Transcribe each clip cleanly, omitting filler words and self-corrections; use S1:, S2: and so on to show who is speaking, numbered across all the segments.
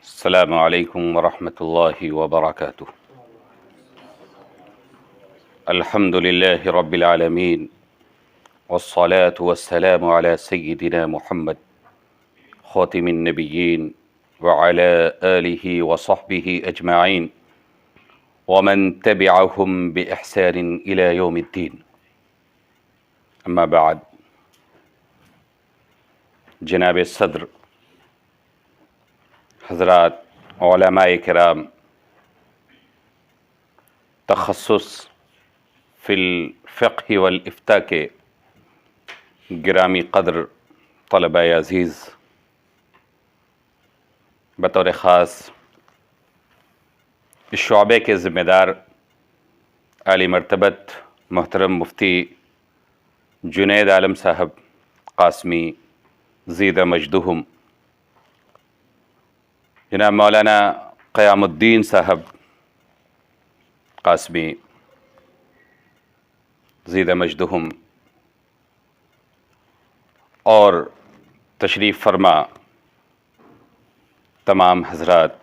S1: السلام علیکم ورحمۃ اللہ وبرکاتہ۔ الحمد للہ رب العالمین والصلاة والسلام علی سیدنا محمد خاتم النبیین وعلی آلہ وصحبہ اجمعین ومن تبعہم بإحسان الی یوم الدین۔ اما بعد، جناب صدر، حضرات علماء کرام، تخصص فی الفقہ والافتاء کے گرامی قدر طلباء عزیز، بطور خاص اس شعبے کے ذمہ دار عالی مرتبت محترم مفتی جنید عالم صاحب قاسمی زیدہ مجدہم، جناب مولانا قیام الدین صاحب قاسمی زیدہ مجدہم، اور تشریف فرما تمام حضرات،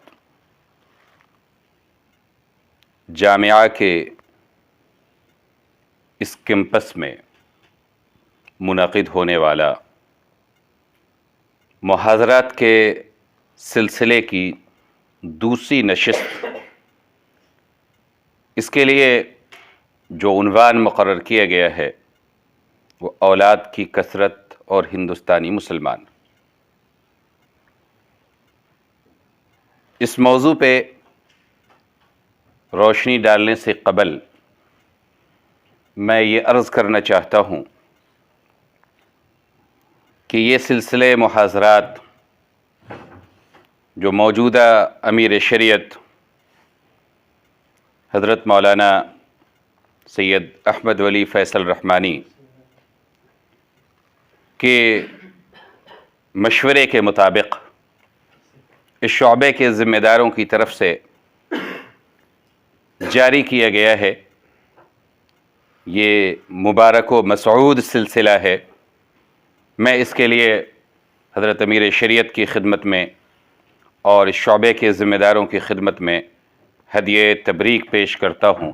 S1: جامعہ کے اس کیمپس میں منعقد ہونے والا محاضرات کے سلسلے کی دوسری نشست، اس کے لیے جو عنوان مقرر کیا گیا ہے وہ اولاد کی کثرت اور ہندوستانی مسلمان۔ اس موضوع پہ روشنی ڈالنے سے قبل میں یہ عرض کرنا چاہتا ہوں کہ یہ سلسلے محاضرات جو موجودہ امیر شریعت حضرت مولانا سید احمد ولی فیصل رحمانی کے مشورے کے مطابق اس شعبے کے ذمہ داروں کی طرف سے جاری کیا گیا ہے، یہ مبارک و مسعود سلسلہ ہے۔ میں اس کے لیے حضرت امیر شریعت کی خدمت میں اور اس شعبے کے ذمہ داروں کی خدمت میں ہدیہ تبریک پیش کرتا ہوں۔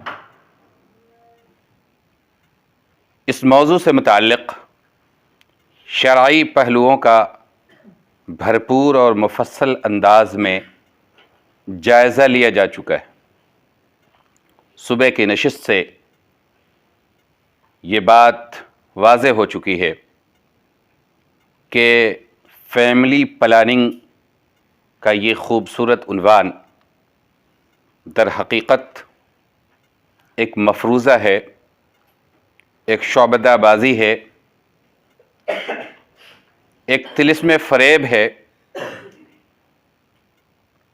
S1: اس موضوع سے متعلق شرعی پہلوؤں کا بھرپور اور مفصل انداز میں جائزہ لیا جا چکا ہے۔ صبح کی نشست سے یہ بات واضح ہو چکی ہے کہ فیملی پلاننگ کا یہ خوبصورت عنوان در حقیقت ایک مفروضہ ہے، ایک شعبدہ بازی ہے، ایک طلسم فریب ہے۔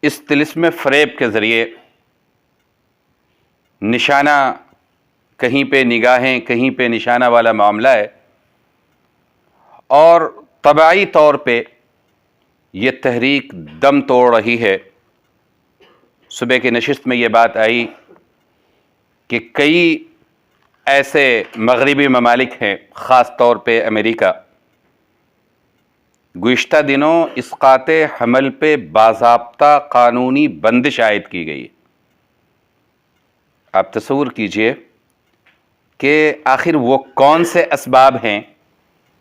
S1: اس طلسم فریب کے ذریعے نشانہ کہیں پہ نگاہیں، کہیں پہ نشانہ والا معاملہ ہے، اور طبعی طور پہ یہ تحریک دم توڑ رہی ہے۔ صبح کی نشست میں یہ بات آئی کہ کئی ایسے مغربی ممالک ہیں، خاص طور پہ امریکہ، گزشتہ دنوں اسقاط حمل پہ باضابطہ قانونی بندش عائد کی گئی۔ آپ تصور کیجئے کہ آخر وہ کون سے اسباب ہیں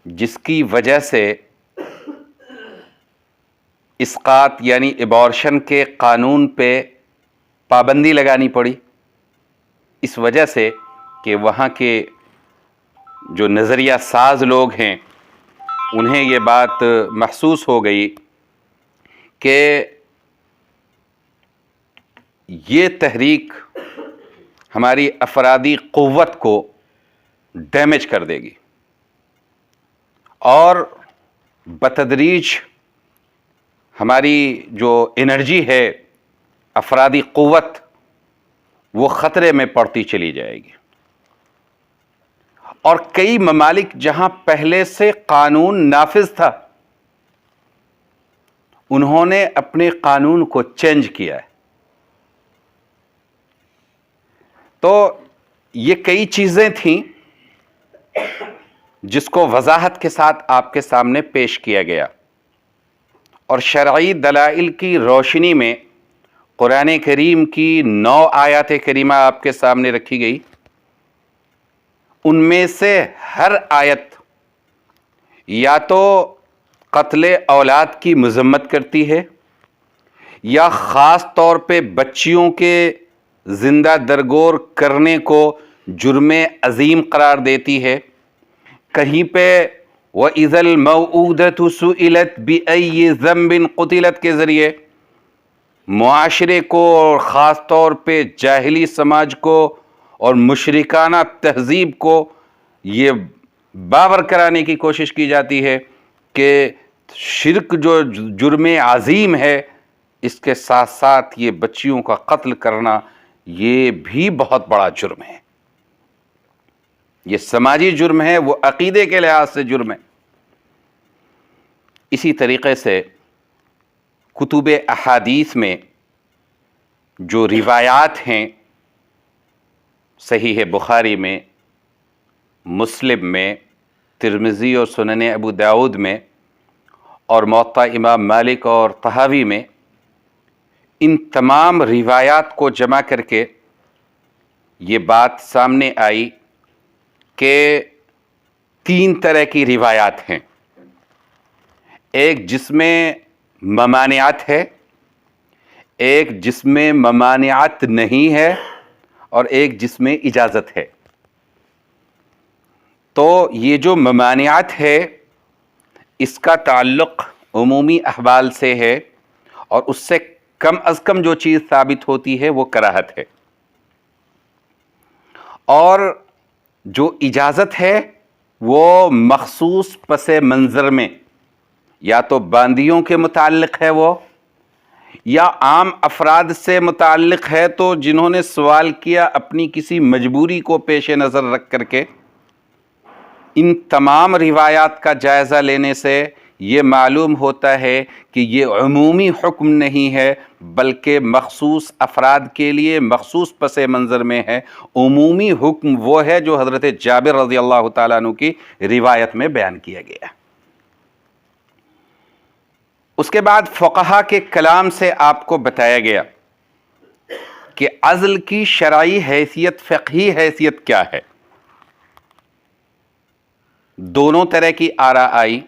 S1: جس کی وجہ سے اسقاط یعنی ایبارشن کے قانون پہ پابندی لگانی پڑی؟ اس وجہ سے کہ وہاں کے جو نظریہ ساز لوگ ہیں انہیں یہ بات محسوس ہو گئی کہ یہ تحریک ہماری افرادی قوت کو ڈیمیج کر دے گی، اور بتدریج ہماری جو انرجی ہے، افرادی قوت، وہ خطرے میں پڑتی چلی جائے گی۔ اور کئی ممالک جہاں پہلے سے قانون نافذ تھا، انہوں نے اپنے قانون کو چینج کیا ہے۔ تو یہ کئی چیزیں تھیں جس کو وضاحت کے ساتھ آپ کے سامنے پیش کیا گیا، اور شرعی دلائل کی روشنی میں قرآن کریم کی 9 آیات کریمہ آپ کے سامنے رکھی گئی. ان میں سے ہر آیت یا تو قتل اولاد کی مذمت کرتی ہے یا خاص طور پہ بچیوں کے زندہ درگور کرنے کو جرم عظیم قرار دیتی ہے. کہیں پہ وَإِذَا الْمَوْءُودَةُ سُئِلَتْ بِأَيِّ ذَنبٍ قُتِلَتْ کے ذریعے معاشرے کو اور خاص طور پہ جاہلی سماج کو اور مشرکانہ تہذیب کو یہ باور کرانے کی کوشش کی جاتی ہے کہ شرک جو جرم عظیم ہے، اس کے ساتھ ساتھ یہ بچیوں کا قتل کرنا یہ بھی بہت بڑا جرم ہے. یہ سماجی جرم ہے، وہ عقیدے کے لحاظ سے جرم ہے. اسی طریقے سے کتب احادیث میں جو روایات ہیں، صحیح بخاری میں، مسلم میں، ترمذی اور سنن ابو داؤد میں، اور موطا امام مالک اور طحاوی میں، ان تمام روایات کو جمع کر کے یہ بات سامنے آئی کہ 3 طرح کی روایات ہیں. ایک جس میں ممانعت ہے، ایک جس میں ممانعت نہیں ہے، اور ایک جس میں اجازت ہے. تو یہ جو ممانعت ہے اس کا تعلق عمومی احوال سے ہے، اور اس سے کم از کم جو چیز ثابت ہوتی ہے وہ کراہت ہے. اور جو اجازت ہے وہ مخصوص پس منظر میں یا تو باندیوں کے متعلق ہے وہ، یا عام افراد سے متعلق ہے تو جنہوں نے سوال کیا اپنی کسی مجبوری کو پیش نظر رکھ کر کے. ان تمام روایات کا جائزہ لینے سے یہ معلوم ہوتا ہے کہ یہ عمومی حکم نہیں ہے بلکہ مخصوص افراد کے لیے مخصوص پس منظر میں ہے. عمومی حکم وہ ہے جو حضرت جابر رضی اللہ تعالیٰ عنہ کی روایت میں بیان کیا گیا. اس کے بعد فقہا کے کلام سے آپ کو بتایا گیا کہ عزل کی شرعی حیثیت، فقہی حیثیت کیا ہے. دونوں طرح کی آراء آئی،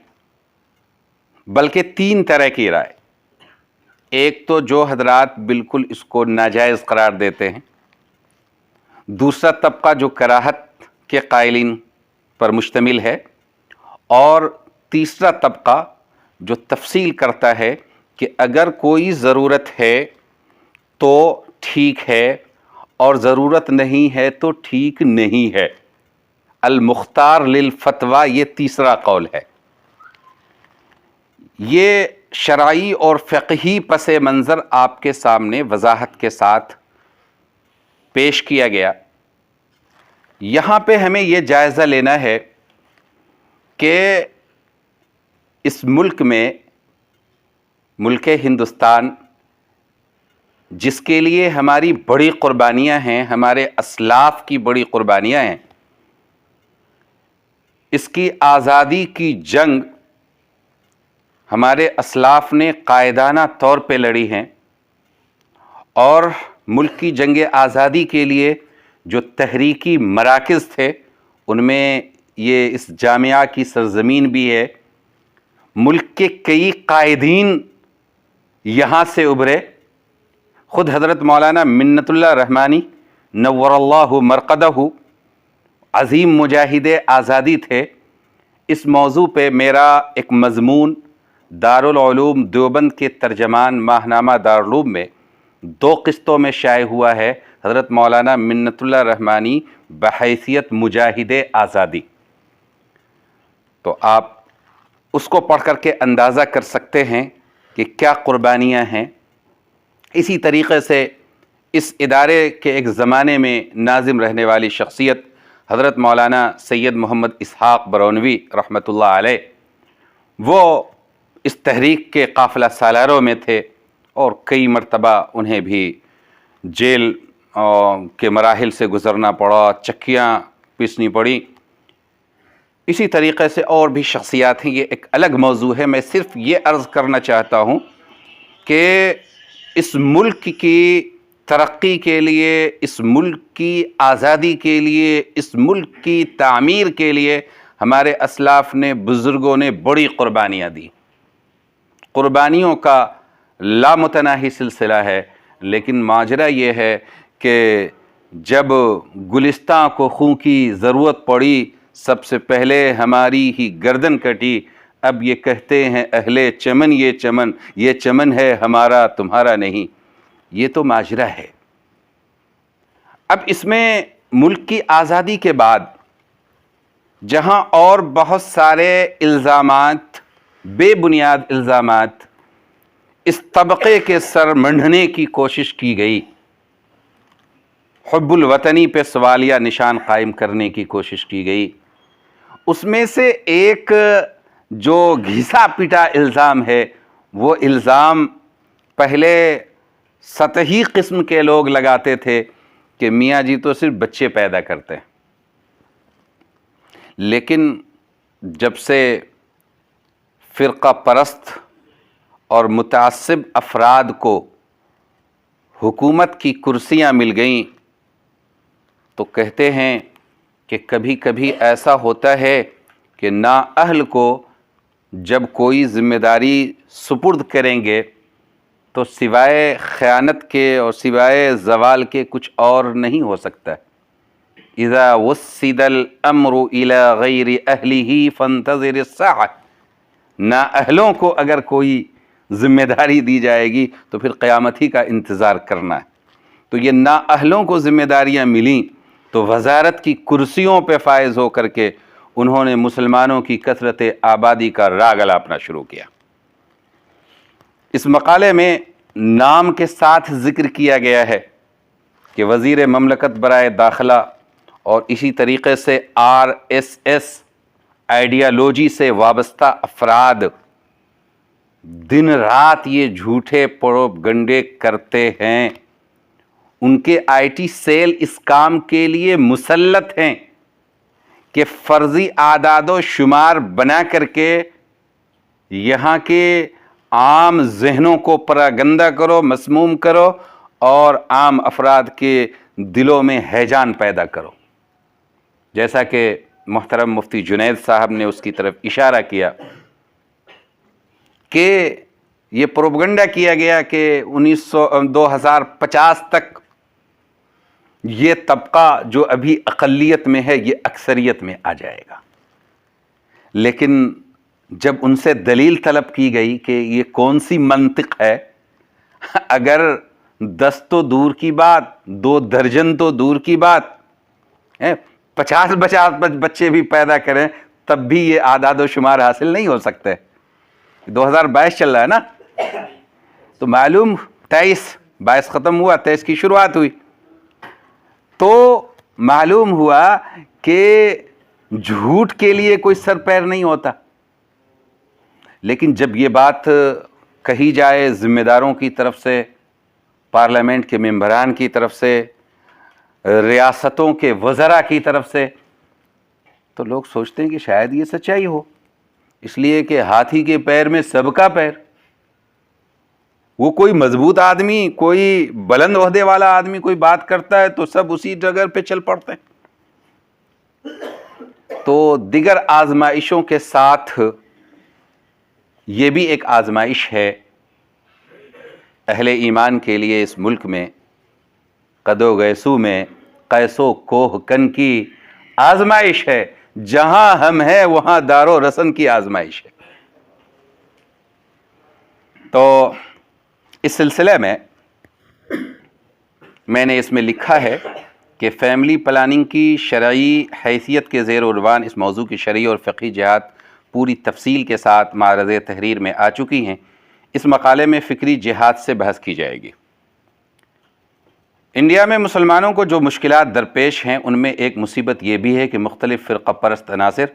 S1: بلکہ 3 طرح کی رائے. ایک تو جو حضرات بالکل اس کو ناجائز قرار دیتے ہیں، دوسرا طبقہ جو کراہت کے قائلین پر مشتمل ہے، اور تیسرا طبقہ جو تفصیل کرتا ہے کہ اگر کوئی ضرورت ہے تو ٹھیک ہے اور ضرورت نہیں ہے تو ٹھیک نہیں ہے. المختار للفتویٰ یہ تیسرا قول ہے. یہ شرعی اور فقہی پس منظر آپ کے سامنے وضاحت کے ساتھ پیش کیا گیا. یہاں پہ ہمیں یہ جائزہ لینا ہے کہ اس ملک میں، ملک ہندوستان جس کے لیے ہماری بڑی قربانیاں ہیں، ہمارے اسلاف کی بڑی قربانیاں ہیں، اس کی آزادی کی جنگ ہمارے اسلاف نے قائدانہ طور پہ لڑی ہیں، اور ملک کی جنگ آزادی کے لیے جو تحریکی مراکز تھے ان میں یہ اس جامعہ کی سرزمین بھی ہے. ملک کے کئی قائدین یہاں سے ابھرے. خود حضرت مولانا منت اللہ رحمانی نور اللہ مرقدہ عظیم مجاہد آزادی تھے. اس موضوع پہ میرا ایک مضمون دارالعلوم دیوبند کے ترجمان ماہنامہ دارالعلوم میں 2 قسطوں میں شائع ہوا ہے، حضرت مولانا منت اللہ رحمانی بحیثیت مجاہد آزادی. تو آپ اس کو پڑھ کر کے اندازہ کر سکتے ہیں کہ کیا قربانیاں ہیں. اسی طریقے سے اس ادارے کے ایک زمانے میں ناظم رہنے والی شخصیت حضرت مولانا سید محمد اسحاق برونوی رحمۃ اللہ علیہ، وہ اس تحریک کے قافلہ سالاروں میں تھے، اور کئی مرتبہ انہیں بھی جیل کے مراحل سے گزرنا پڑا، چکیاں پیسنی پڑی. اسی طریقے سے اور بھی شخصیات ہیں، یہ ایک الگ موضوع ہے. میں صرف یہ عرض کرنا چاہتا ہوں کہ اس ملک کی ترقی کے لیے، اس ملک کی آزادی کے لیے، اس ملک کی تعمیر کے لیے ہمارے اسلاف نے، بزرگوں نے بڑی قربانیاں دی. قربانیوں کا لامتناہی سلسلہ ہے. لیکن ماجرا یہ ہے کہ جب گلستاں کو خوں کی ضرورت پڑی، سب سے پہلے ہماری ہی گردن کٹی. اب یہ کہتے ہیں اہل چمن یہ چمن ہے ہمارا تمہارا نہیں. یہ تو ماجرا ہے. اب اس میں ملک کی آزادی کے بعد جہاں اور بہت سارے الزامات، بے بنیاد الزامات اس طبقے کے سر منڈھنے کی کوشش کی گئی، حب الوطنی پہ سوالیہ نشان قائم کرنے کی کوشش کی گئی، اس میں سے ایک جو گھسا پٹا الزام ہے، وہ الزام پہلے سطحی قسم کے لوگ لگاتے تھے کہ میاں جی تو صرف بچے پیدا کرتے ہیں. لیکن جب سے فرقہ پرست اور متعصب افراد کو حکومت کی کرسیاں مل گئیں تو کہتے ہیں کہ کبھی کبھی ایسا ہوتا ہے کہ نااہل کو جب کوئی ذمہ داری سپرد کریں گے تو سوائے خیانت کے اور سوائے زوال کے کچھ اور نہیں ہو سکتا. اذا وسد الامر الى غیر اہلہ فانتظر الساعہ. نااہلوں کو اگر کوئی ذمہ داری دی جائے گی تو پھر قیامت ہی کا انتظار کرنا ہے. تو یہ نااہلوں کو ذمہ داریاں ملیں تو وزارت کی کرسیوں پہ فائز ہو کر کے انہوں نے مسلمانوں کی کثرت آبادی کا راگ الاپنا شروع کیا. اس مقالے میں نام کے ساتھ ذکر کیا گیا ہے کہ وزیر مملکت برائے داخلہ اور اسی طریقے سے RSS آئیڈیالوجی سے وابستہ افراد دن رات یہ جھوٹے پروپگنڈے کرتے ہیں. ان کے IT سیل اس کام کے لیے مسلط ہیں کہ فرضی اعداد و شمار بنا کر کے یہاں کے عام ذہنوں کو پراگندہ کرو، مسموم کرو اور عام افراد کے دلوں میں ہیجان پیدا کرو. جیسا کہ محترم مفتی جنید صاحب نے اس کی طرف اشارہ کیا کہ یہ پروپگنڈا کیا گیا کہ 2050 تک یہ طبقہ جو ابھی اقلیت میں ہے یہ اکثریت میں آ جائے گا. لیکن جب ان سے دلیل طلب کی گئی کہ یہ کون سی منطق ہے، اگر 10 تو دور کی بات، 2 درجن تو دور کی بات، 50 بچے بھی پیدا کریں تب بھی یہ اعداد و شمار حاصل نہیں ہو سکتے. 2022 چل رہا ہے نا، تو معلوم 22 ختم ہوا، 23 کی شروعات ہوئی، تو معلوم ہوا کہ جھوٹ کے لیے کوئی سر پیر نہیں ہوتا. لیکن جب یہ بات کہی جائے ذمہ داروں کی طرف سے، پارلیمنٹ کے ممبران کی طرف سے، ریاستوں کے وزراء کی طرف سے، تو لوگ سوچتے ہیں کہ شاید یہ سچائی ہو، اس لیے کہ ہاتھی کے پیر میں سب کا پیر. وہ کوئی مضبوط آدمی، کوئی بلند عہدے والا آدمی کوئی بات کرتا ہے تو سب اسی جگہ پہ چل پڑتے ہیں. تو دیگر آزمائشوں کے ساتھ یہ بھی ایک آزمائش ہے اہل ایمان کے لیے. اس ملک میں قد و گیسو میں قیس و کوہ کن کی آزمائش ہے. جہاں ہم ہیں وہاں دار و رسن کی آزمائش ہے. تو اس سلسلے میں نے اس میں لکھا ہے کہ فیملی پلاننگ کی شرعی حیثیت کے زیر عنوان اس موضوع کی شرعی اور فقہی جہات پوری تفصیل کے ساتھ معرض تحریر میں آ چکی ہیں. اس مقالے میں فکری جہاد سے بحث کی جائے گی. انڈیا میں مسلمانوں کو جو مشکلات درپیش ہیں ان میں ایک مصیبت یہ بھی ہے کہ مختلف فرقہ پرست عناصر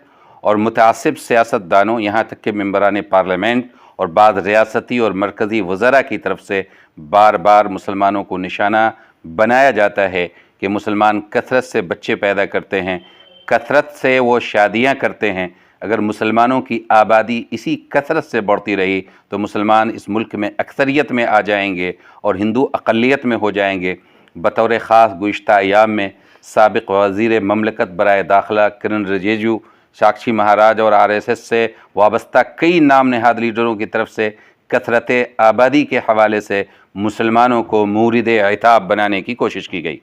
S1: اور متعصب سیاست دانوں، یہاں تک کہ ممبران پارلیمنٹ اور بعض ریاستی اور مرکزی وزراء کی طرف سے بار بار مسلمانوں کو نشانہ بنایا جاتا ہے کہ مسلمان کثرت سے بچے پیدا کرتے ہیں، کثرت سے وہ شادیاں کرتے ہیں، اگر مسلمانوں کی آبادی اسی کثرت سے بڑھتی رہی تو مسلمان اس ملک میں اکثریت میں آ جائیں گے اور ہندو اقلیت میں ہو جائیں گے۔ بطور خاص گزشتہ ایام میں سابق وزیر مملکت برائے داخلہ کرن رجیجو، ساکشی مہاراج اور RSS سے وابستہ کئی نام نہاد لیڈروں کی طرف سے کثرت آبادی کے حوالے سے مسلمانوں کو مورد عتاب بنانے کی کوشش کی گئی۔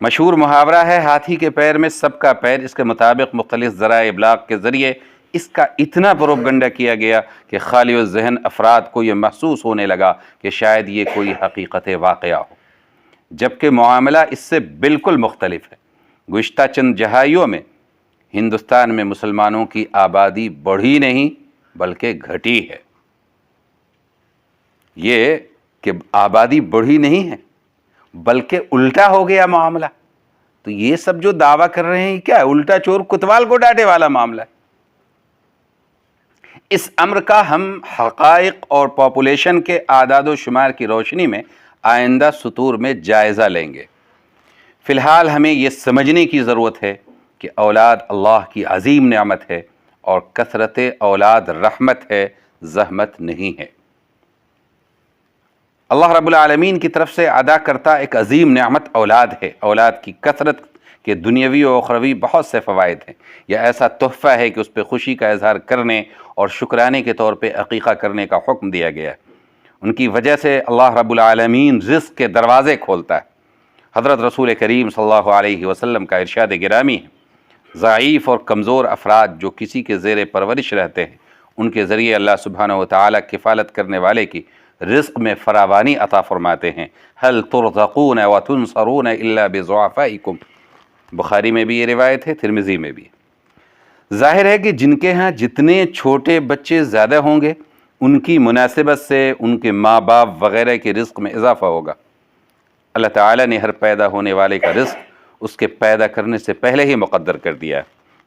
S1: مشہور محاورہ ہے ہاتھی کے پیر میں سب کا پیر۔ اس کے مطابق مختلف ذرائع ابلاغ کے ذریعے اس کا اتنا پروپگنڈا کیا گیا کہ خالی الذہن افراد کو یہ محسوس ہونے لگا کہ شاید یہ کوئی حقیقت واقعہ ہو، جبکہ معاملہ اس سے بالکل مختلف ہے۔ گزشتہ چند دہائیوں میں ہندوستان میں مسلمانوں کی آبادی بڑھی نہیں بلکہ گھٹی ہے۔ یہ کہ آبادی بڑھی نہیں ہے بلکہ الٹا ہو گیا معاملہ۔ تو یہ سب جو دعویٰ کر رہے ہیں کیا ہے؟ الٹا چور کوتوال کو ڈانٹے والا معاملہ ہے۔ اس امر کا ہم حقائق اور پاپولیشن کے اعداد و شمار کی روشنی میں آئندہ سطور میں جائزہ لیں گے۔ فی الحال ہمیں یہ سمجھنے کی ضرورت ہے کہ اولاد اللہ کی عظیم نعمت ہے اور کثرت اولاد رحمت ہے، زحمت نہیں ہے۔ اللہ رب العالمین کی طرف سے ادا کرتا ایک عظیم نعمت اولاد ہے۔ اولاد کی کثرت کے دنیاوی و اخروی بہت سے فوائد ہیں۔ یہ ایسا تحفہ ہے کہ اس پہ خوشی کا اظہار کرنے اور شکرانے کے طور پہ عقیقہ کرنے کا حکم دیا گیا ہے۔ ان کی وجہ سے اللہ رب العالمین رزق کے دروازے کھولتا ہے۔ حضرت رسول کریم صلی اللہ علیہ وسلم کا ارشاد گرامی ہے، ضعیف اور کمزور افراد جو کسی کے زیر پرورش رہتے ہیں، ان کے ذریعے اللہ سبحانہ وتعالی کفالت کرنے والے کی رزق میں فراوانی عطا فرماتے ہیں۔ هل ترزقون وتنصرون الا بضعفائکم، بخاری میں بھی یہ روایت ہے، ترمذی میں بھی۔ ظاہر ہے کہ جن کے ہاں جتنے چھوٹے بچے زیادہ ہوں گے ان کی مناسبت سے ان کے ماں باپ وغیرہ کے رزق میں اضافہ ہوگا۔ اللہ تعالیٰ نے ہر پیدا ہونے والے کا رزق اس کے پیدا کرنے سے پہلے ہی مقدر کر دیا ہے۔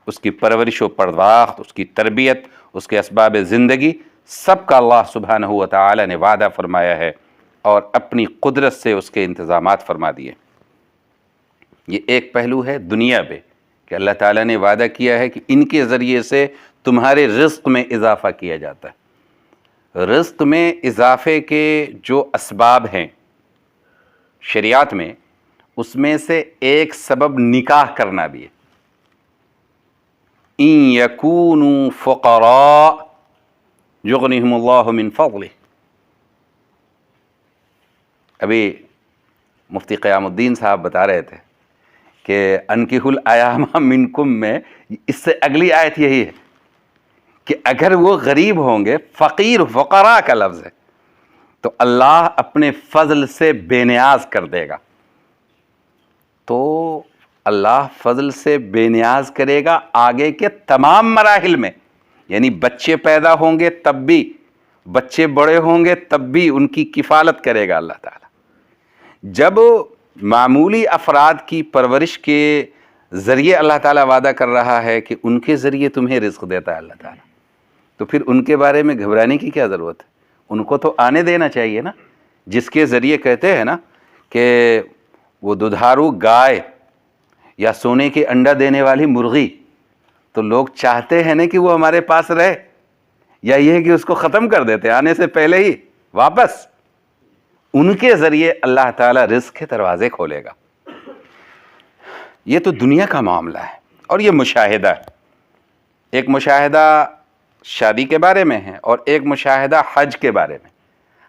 S1: اس کی پرورش و پرداخت، اس کی تربیت، اس کے اسباب زندگی، سب کا اللہ سبحانہ و تعالیٰ نے وعدہ فرمایا ہے اور اپنی قدرت سے اس کے انتظامات فرما دیے۔ یہ ایک پہلو ہے دنیا پہ کہ اللہ تعالیٰ نے وعدہ کیا ہے کہ ان کے ذریعے سے تمہارے رزق میں اضافہ کیا جاتا ہے۔ رزق میں اضافے کے جو اسباب ہیں شریعت میں، اس میں سے ایک سبب نکاح کرنا بھی ہے۔ ان یکونوا فقراء یغنیہم اللہ من فضلہ۔ ابھی مفتی قیام الدین صاحب بتا رہے تھے کہ انکحوا الایام منکم میں اس سے اگلی آیت یہی ہے کہ اگر وہ غریب ہوں گے، فقیر فقراء کا لفظ ہے، تو اللہ اپنے فضل سے بے نیاز کر دے گا۔ تو اللہ فضل سے بے نیاز کرے گا آگے کے تمام مراحل میں، یعنی بچے پیدا ہوں گے تب بھی، بچے بڑے ہوں گے تب بھی ان کی کفالت کرے گا اللہ تعالیٰ۔ جب معمولی افراد کی پرورش کے ذریعے اللہ تعالیٰ وعدہ کر رہا ہے کہ ان کے ذریعے تمہیں رزق دیتا ہے اللہ تعالیٰ، تو پھر ان کے بارے میں گھبرانے کی کیا ضرورت ہے؟ ان کو تو آنے دینا چاہیے نا، جس کے ذریعے کہتے ہیں نا کہ وہ ددھارو گائے یا سونے کے انڈا دینے والی مرغی، تو لوگ چاہتے ہیں نا کہ وہ ہمارے پاس رہے، یا یہ ہے کہ اس کو ختم کر دیتے آنے سے پہلے ہی واپس۔ ان کے ذریعے اللہ تعالیٰ رزق کے دروازے کھولے گا۔ یہ تو دنیا کا معاملہ ہے، اور یہ مشاہدہ ہے۔ ایک مشاہدہ شادی کے بارے میں ہے اور ایک مشاہدہ حج کے بارے میں۔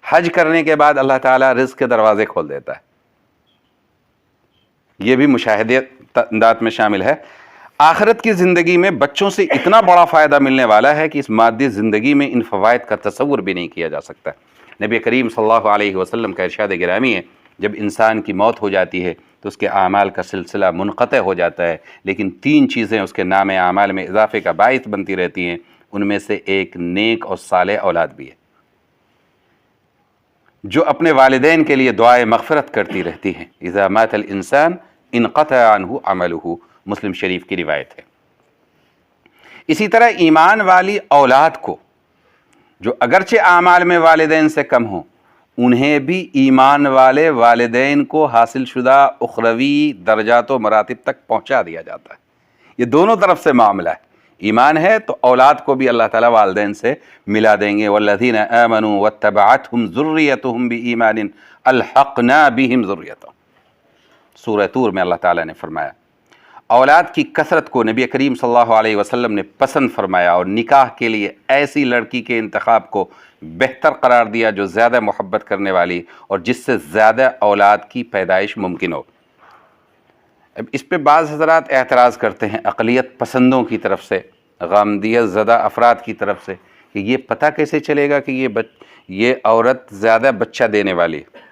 S1: حج کرنے کے بعد اللہ تعالیٰ رزق کے دروازے کھول دیتا ہے، یہ بھی مشاہدات میں شامل ہے۔ آخرت کی زندگی میں بچوں سے اتنا بڑا فائدہ ملنے والا ہے کہ اس مادی زندگی میں ان فوائد کا تصور بھی نہیں کیا جا سکتا۔ نبی کریم صلی اللہ علیہ وسلم کا ارشاد گرامی ہے، جب انسان کی موت ہو جاتی ہے تو اس کے اعمال کا سلسلہ منقطع ہو جاتا ہے، لیکن 3 چیزیں اس کے نام اعمال میں اضافے کا باعث بنتی رہتی ہیں، ان میں سے ایک نیک اور صالح اولاد بھی ہے، جو اپنے والدین کے لیے دعائے مغفرت کرتی رہتی ہیں۔ اذا مات الانسان انقطع عنہ عملہ، مسلم شریف کی روایت ہے۔ اسی طرح ایمان والی اولاد کو جو اگرچہ اعمال میں والدین سے کم ہوں، انہیں بھی ایمان والے والدین کو حاصل شدہ اخروی درجات و مراتب تک پہنچا دیا جاتا ہے۔ یہ دونوں طرف سے معاملہ ہے. ایمان ہے تو اولاد کو بھی اللہ تعالیٰ والدین سے ملا دیں گے. والذین آمنوا واتبعتهم ذریتهم بایمان الحقنا بهم ذریتهم. سورہ طور میں اللہ تعالیٰ نے فرمایا اولاد کی کثرت کو نبی کریم صلی اللہ علیہ وسلم نے پسند فرمایا اور نکاح کے لیے ایسی لڑکی کے انتخاب کو بہتر قرار دیا جو زیادہ محبت کرنے والی اور جس سے زیادہ اولاد کی پیدائش ممکن ہو. اب اس پہ بعض حضرات اعتراض کرتے ہیں اقلیت پسندوں کی طرف سے، غامدیت زدہ افراد کی طرف سے، کہ یہ پتہ کیسے چلے گا کہ یہ عورت زیادہ بچہ دینے والی ہے،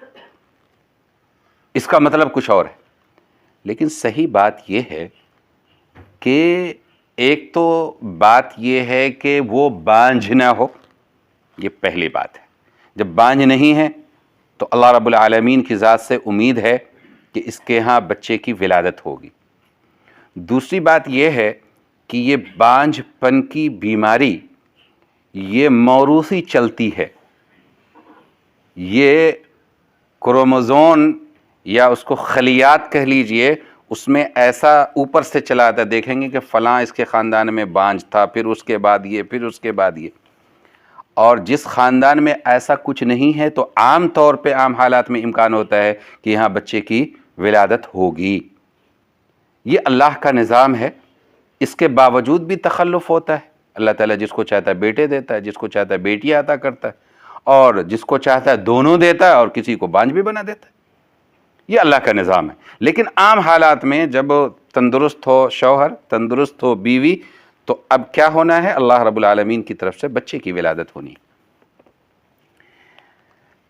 S1: اس کا مطلب کچھ اور ہے. لیکن صحیح بات یہ ہے کہ ایک تو بات یہ ہے کہ وہ بانجھ نہ ہو، یہ پہلی بات ہے. جب بانجھ نہیں ہے تو اللہ رب العالمین کی ذات سے امید ہے کہ اس کے ہاں بچے کی ولادت ہوگی. دوسری بات یہ ہے کہ یہ بانجھ پن کی بیماری یہ موروثی چلتی ہے، یہ کروموزوم یا اس کو خلیات کہہ لیجئے، اس میں ایسا اوپر سے چلا آتا ہے. دیکھیں گے کہ فلاں اس کے خاندان میں بانجھ تھا، پھر اس کے بعد یہ، پھر اس کے بعد یہ. اور جس خاندان میں ایسا کچھ نہیں ہے تو عام طور پہ عام حالات میں امکان ہوتا ہے کہ یہاں بچے کی ولادت ہوگی. یہ اللہ کا نظام ہے. اس کے باوجود بھی تخلف ہوتا ہے. اللہ تعالیٰ جس کو چاہتا ہے بیٹے دیتا ہے، جس کو چاہتا ہے بیٹی عطا کرتا ہے، اور جس کو چاہتا ہے دونوں دیتا ہے، اور کسی کو بانجھ بھی بنا دیتا ہے. یہ اللہ کا نظام ہے. لیکن عام حالات میں جب تندرست ہو شوہر، تندرست ہو بیوی، تو اب کیا ہونا ہے؟ اللہ رب العالمین کی طرف سے بچے کی ولادت ہونی.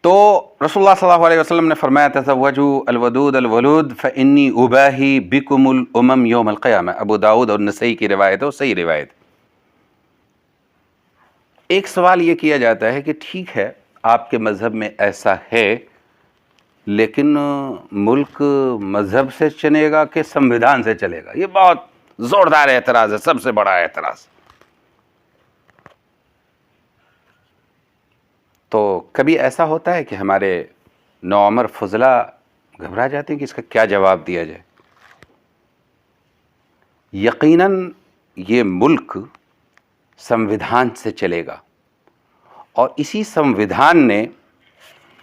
S1: تو رسول اللہ صلی اللہ علیہ وسلم نے فرمایا تزوجوا الودود الولود فانی اباہی بکم الامم یوم القیامہ. ابو داؤد اور نسائی کی روایت ہے، وہ صحیح روایت. ایک سوال یہ کیا جاتا ہے کہ ٹھیک ہے آپ کے مذہب میں ایسا ہے، لیکن ملک مذہب سے چلے گا کہ سمویدھان سے چلے گا؟ یہ بہت زوردار اعتراض ہے، سب سے بڑا اعتراض. تو کبھی ایسا ہوتا ہے کہ ہمارے نوعمر فضلاء گھبرا جاتے ہیں کہ اس کا کیا جواب دیا جائے. یقیناً یہ ملک سمویدھان سے چلے گا، اور اسی سمویدھان نے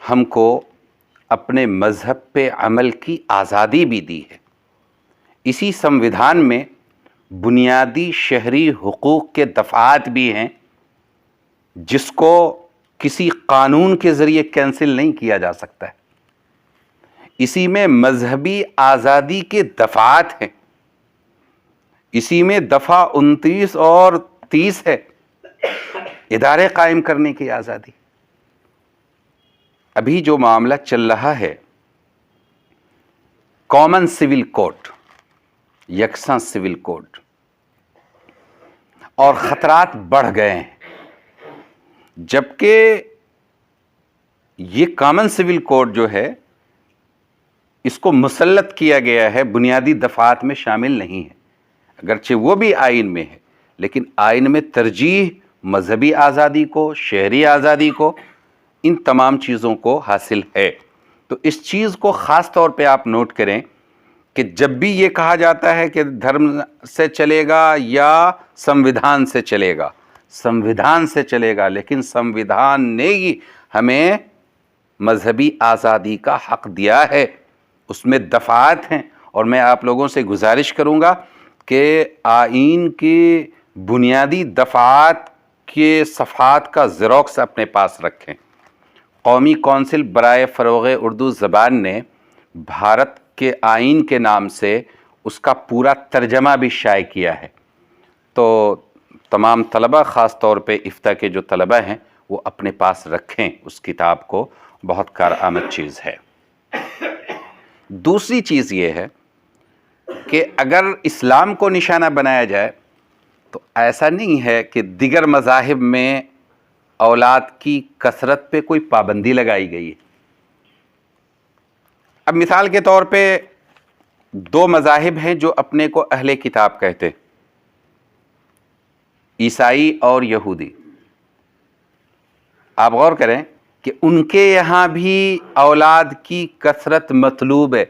S1: ہم کو اپنے مذہب پہ عمل کی آزادی بھی دی ہے. اسی سمویدھان میں بنیادی شہری حقوق کے دفعات بھی ہیں جس کو کسی قانون کے ذریعے کینسل نہیں کیا جا سکتا ہے. اسی میں مذہبی آزادی کے دفعات ہیں. اسی میں دفعہ 29 اور 30 ہے، ادارے قائم کرنے کی آزادی. ابھی جو معاملہ چل رہا ہے کامن سول کوڈ، یکساں سول کوڈ، اور خطرات بڑھ گئے ہیں. جبکہ یہ کامن سول کوڈ جو ہے اس کو مسلط کیا گیا ہے، بنیادی دفعات میں شامل نہیں ہے. اگرچہ وہ بھی آئین میں ہے، لیکن آئین میں ترجیح مذہبی آزادی کو، شہری آزادی کو، ان تمام چیزوں کو حاصل ہے. تو اس چیز کو خاص طور پہ آپ نوٹ کریں کہ جب بھی یہ کہا جاتا ہے کہ دھرم سے چلے گا یا سمویدھان سے چلے گا، سمویدھان سے چلے گا، لیکن سمویدھان نے ہی ہمیں مذہبی آزادی کا حق دیا ہے. اس میں دفعات ہیں، اور میں آپ لوگوں سے گزارش کروں گا کہ آئین کی بنیادی دفعات کے صفحات کا زیروکس اپنے پاس رکھیں. قومی کونسل برائے فروغ اردو زبان نے بھارت کے آئین کے نام سے اس کا پورا ترجمہ بھی شائع کیا ہے. تو تمام طلبہ، خاص طور پہ افتاء کے جو طلبہ ہیں، وہ اپنے پاس رکھیں اس کتاب کو، بہت کارآمد چیز ہے. دوسری چیز یہ ہے کہ اگر اسلام کو نشانہ بنایا جائے تو ایسا نہیں ہے کہ دیگر مذاہب میں اولاد کی کثرت پہ کوئی پابندی لگائی گئی ہے. اب مثال کے طور پہ 2 مذاہب ہیں جو اپنے کو اہل کتاب کہتے، عیسائی اور یہودی. آپ غور کریں کہ ان کے یہاں بھی اولاد کی کثرت مطلوب ہے.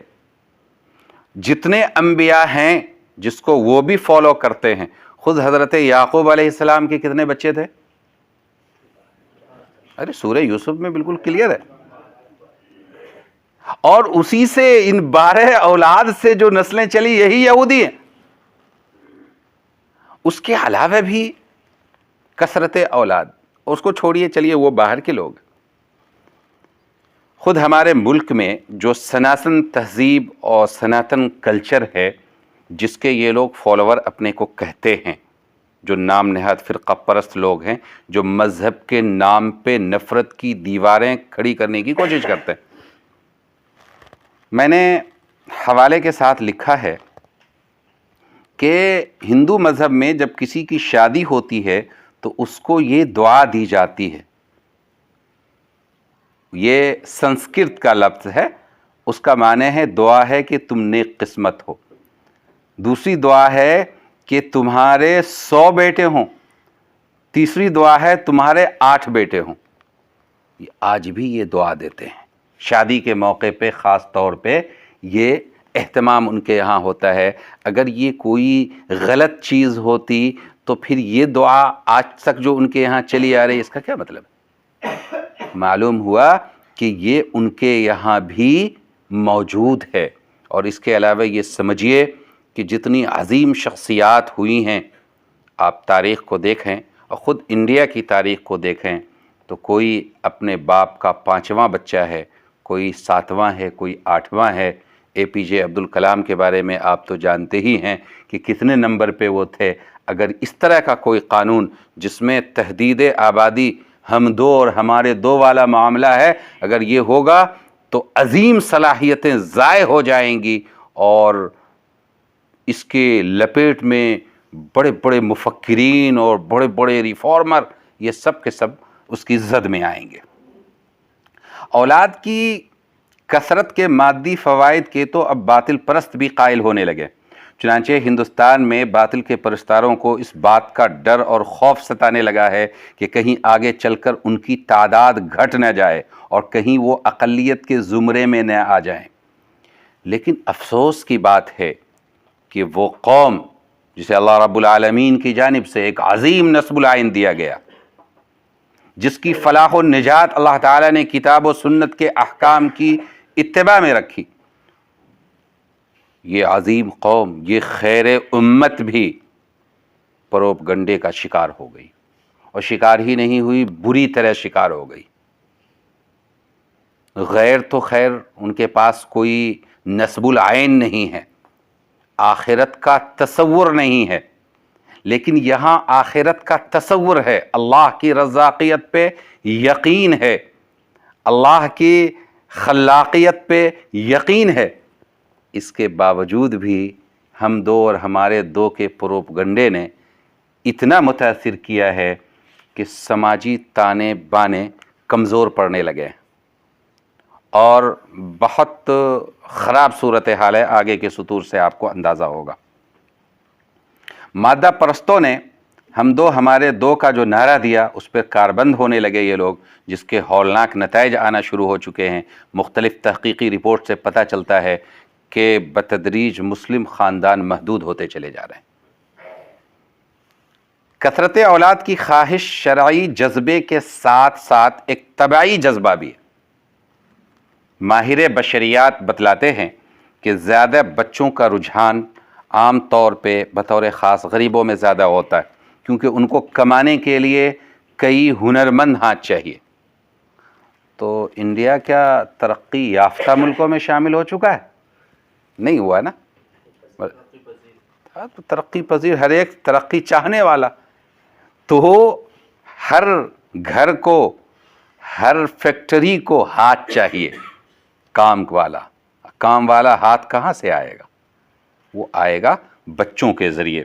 S1: جتنے انبیاء ہیں جس کو وہ بھی فالو کرتے ہیں. خود حضرت یعقوب علیہ السلام کے کتنے بچے تھے؟ ارے سورہ یوسف میں بالکل کلیئر ہے. اور اسی سے ان 12 اولاد سے جو نسلیں چلی یہی یہودی ہیں. اس کے علاوہ بھی کثرت اولاد. اس کو چھوڑیے، چلیے وہ باہر کے لوگ. خود ہمارے ملک میں جو سناتن تہذیب اور سناتن کلچر ہے، جس کے یہ لوگ فالوور اپنے کو کہتے ہیں، جو نام نہاد فرقہ پرست لوگ ہیں، جو مذہب کے نام پہ نفرت کی دیواریں کھڑی کرنے کی کوشش کرتے ہیں. میں نے حوالے کے ساتھ لکھا ہے کہ ہندو مذہب میں جب کسی کی شادی ہوتی ہے تو اس کو یہ دعا دی جاتی ہے. یہ سنسکرت کا لفظ ہے، اس کا معنی ہے دعا ہے کہ تم نیک قسمت ہو. دوسری دعا ہے کہ تمہارے 100 بیٹے ہوں. تیسری دعا ہے تمہارے 8 بیٹے ہوں. یہ آج بھی یہ دعا دیتے ہیں شادی کے موقع پہ، خاص طور پہ یہ اہتمام ان کے یہاں ہوتا ہے. اگر یہ کوئی غلط چیز ہوتی تو پھر یہ دعا آج تک جو ان کے یہاں چلی آ رہی ہے، اس کا کیا مطلب ہے؟ معلوم ہوا کہ یہ ان کے یہاں بھی موجود ہے. اور اس کے علاوہ یہ سمجھیے کہ جتنی عظیم شخصیات ہوئی ہیں، آپ تاریخ کو دیکھیں اور خود انڈیا کی تاریخ کو دیکھیں تو کوئی اپنے باپ کا 5واں بچہ ہے، کوئی 7واں ہے، کوئی 8واں ہے. اے پی جے عبد الکلام کے بارے میں آپ تو جانتے ہی ہیں کہ کتنے نمبر پہ وہ تھے. اگر اس طرح کا کوئی قانون جس میں تحدید آبادی، ہم دو اور ہمارے دو والا معاملہ ہے، اگر یہ ہوگا تو عظیم صلاحیتیں ضائع ہو جائیں گی، اور اس کے لپیٹ میں بڑے بڑے مفکرین اور بڑے بڑے ریفارمر یہ سب کے سب اس کی زد میں آئیں گے. اولاد کی کثرت کے مادی فوائد کے تو اب باطل پرست بھی قائل ہونے لگے. چنانچہ ہندوستان میں باطل کے پرستاروں کو اس بات کا ڈر اور خوف ستانے لگا ہے کہ کہیں آگے چل کر ان کی تعداد گھٹ نہ جائے اور کہیں وہ اقلیت کے زمرے میں نہ آ جائیں. لیکن افسوس کی بات ہے کہ وہ قوم جسے اللہ رب العالمین کی جانب سے ایک عظیم نصب العین دیا گیا، جس کی فلاح و نجات اللہ تعالیٰ نے کتاب و سنت کے احکام کی اتباع میں رکھی، یہ عظیم قوم، یہ خیر امت بھی پروپگنڈے کا شکار ہو گئی. اور شکار ہی نہیں ہوئی، بری طرح شکار ہو گئی. غیر تو خیر ان کے پاس کوئی نصب العین نہیں ہے، آخرت کا تصور نہیں ہے، لیکن یہاں آخرت کا تصور ہے، اللہ کی رزاقیت پہ یقین ہے، اللہ کی خلاقیت پہ یقین ہے. اس کے باوجود بھی ہم دو اور ہمارے دو کے پروپگنڈے نے اتنا متاثر کیا ہے کہ سماجی تانے بانے کمزور پڑنے لگے، اور بہت خراب صورتحال ہے. آگے کے سطور سے آپ کو اندازہ ہوگا. مادہ پرستوں نے ہم دو ہمارے دو کا جو نعرہ دیا، اس پہ کاربند ہونے لگے یہ لوگ، جس کے ہولناک نتائج آنا شروع ہو چکے ہیں. مختلف تحقیقی رپورٹ سے پتہ چلتا ہے کہ بتدریج مسلم خاندان محدود ہوتے چلے جا رہے ہیں. کثرت اولاد کی خواہش شرعی جذبے کے ساتھ ساتھ ایک طبعی جذبہ بھی ہے. ماہر بشریات بتلاتے ہیں کہ زیادہ بچوں کا رجحان عام طور پہ بطور خاص غریبوں میں زیادہ ہوتا ہے، کیونکہ ان کو کمانے کے لیے کئی ہنرمند ہاتھ چاہیے. تو انڈیا کیا ترقی یافتہ ملکوں میں شامل ہو چکا ہے؟ نہیں ہوا ہے نا. تو ترقی پذیر، ہر ایک ترقی چاہنے والا، تو ہر گھر کو، ہر فیکٹری کو ہاتھ چاہیے، کام والا ہاتھ کہاں سے آئے گا؟ وہ آئے گا بچوں کے ذریعے.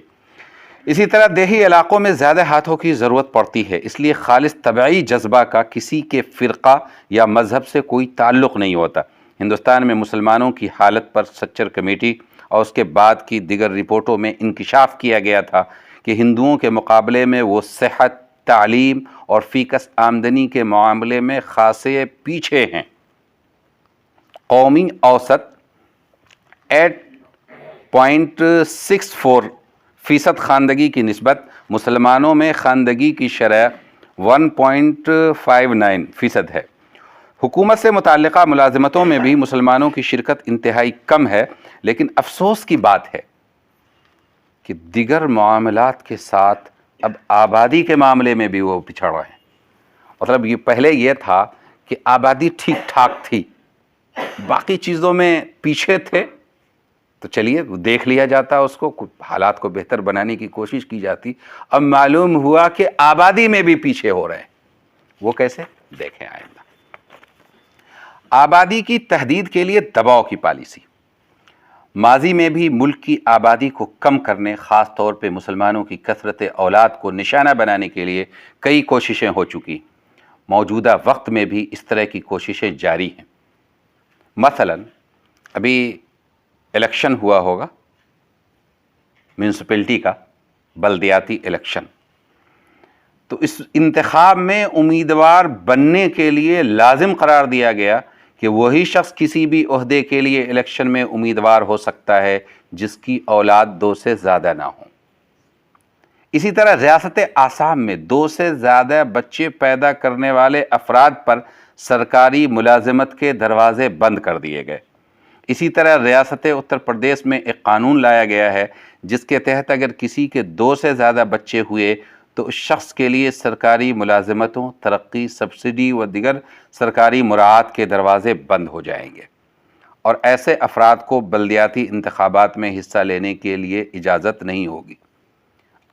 S1: اسی طرح دیہی علاقوں میں زیادہ ہاتھوں کی ضرورت پڑتی ہے، اس لیے خالص طبعی جذبہ کا کسی کے فرقہ یا مذہب سے کوئی تعلق نہیں ہوتا. ہندوستان میں مسلمانوں کی حالت پر سچر کمیٹی اور اس کے بعد کی دیگر رپورٹوں میں انکشاف کیا گیا تھا کہ ہندوؤں کے مقابلے میں وہ صحت، تعلیم اور فی کس آمدنی کے معاملے میں خاصے پیچھے ہیں. قومی اوسط 0.64% خواندگی کی نسبت مسلمانوں میں خواندگی کی شرح 1.59% ہے۔ حکومت سے متعلقہ ملازمتوں میں بھی مسلمانوں کی شرکت انتہائی کم ہے، لیکن افسوس کی بات ہے کہ دیگر معاملات کے ساتھ اب آبادی کے معاملے میں بھی وہ پچھڑ رہے ہیں۔ مطلب یہ پہلے یہ تھا کہ آبادی ٹھیک ٹھاک تھی، باقی چیزوں میں پیچھے تھے، تو چلیے دیکھ لیا جاتا، اس کو حالات کو بہتر بنانے کی کوشش کی جاتی۔ اب معلوم ہوا کہ آبادی میں بھی پیچھے ہو رہے ہیں۔ وہ کیسے؟ دیکھیں آئندہ۔ آبادی کی تحدید کے لیے دباؤ کی پالیسی۔ ماضی میں بھی ملک کی آبادی کو کم کرنے، خاص طور پہ مسلمانوں کی کثرت اولاد کو نشانہ بنانے کے لیے کئی کوششیں ہو چکی۔ موجودہ وقت میں بھی اس طرح کی کوششیں جاری ہیں۔ مثلا ابھی الیکشن ہوا ہوگا، میونسپلٹی کا بلدیاتی الیکشن، تو اس انتخاب میں امیدوار بننے کے لیے لازم قرار دیا گیا کہ وہی شخص کسی بھی عہدے کے لیے الیکشن میں امیدوار ہو سکتا ہے جس کی اولاد 2 سے زیادہ نہ ہوں۔ اسی طرح ریاست آسام میں 2 سے زیادہ بچے پیدا کرنے والے افراد پر سرکاری ملازمت کے دروازے بند کر دیے گئے۔ اسی طرح ریاست اتر پردیش میں ایک قانون لایا گیا ہے جس کے تحت اگر کسی کے 2 سے زیادہ بچے ہوئے تو اس شخص کے لیے سرکاری ملازمتوں، ترقی، سبسڈی و دیگر سرکاری مراعات کے دروازے بند ہو جائیں گے، اور ایسے افراد کو بلدیاتی انتخابات میں حصہ لینے کے لیے اجازت نہیں ہوگی۔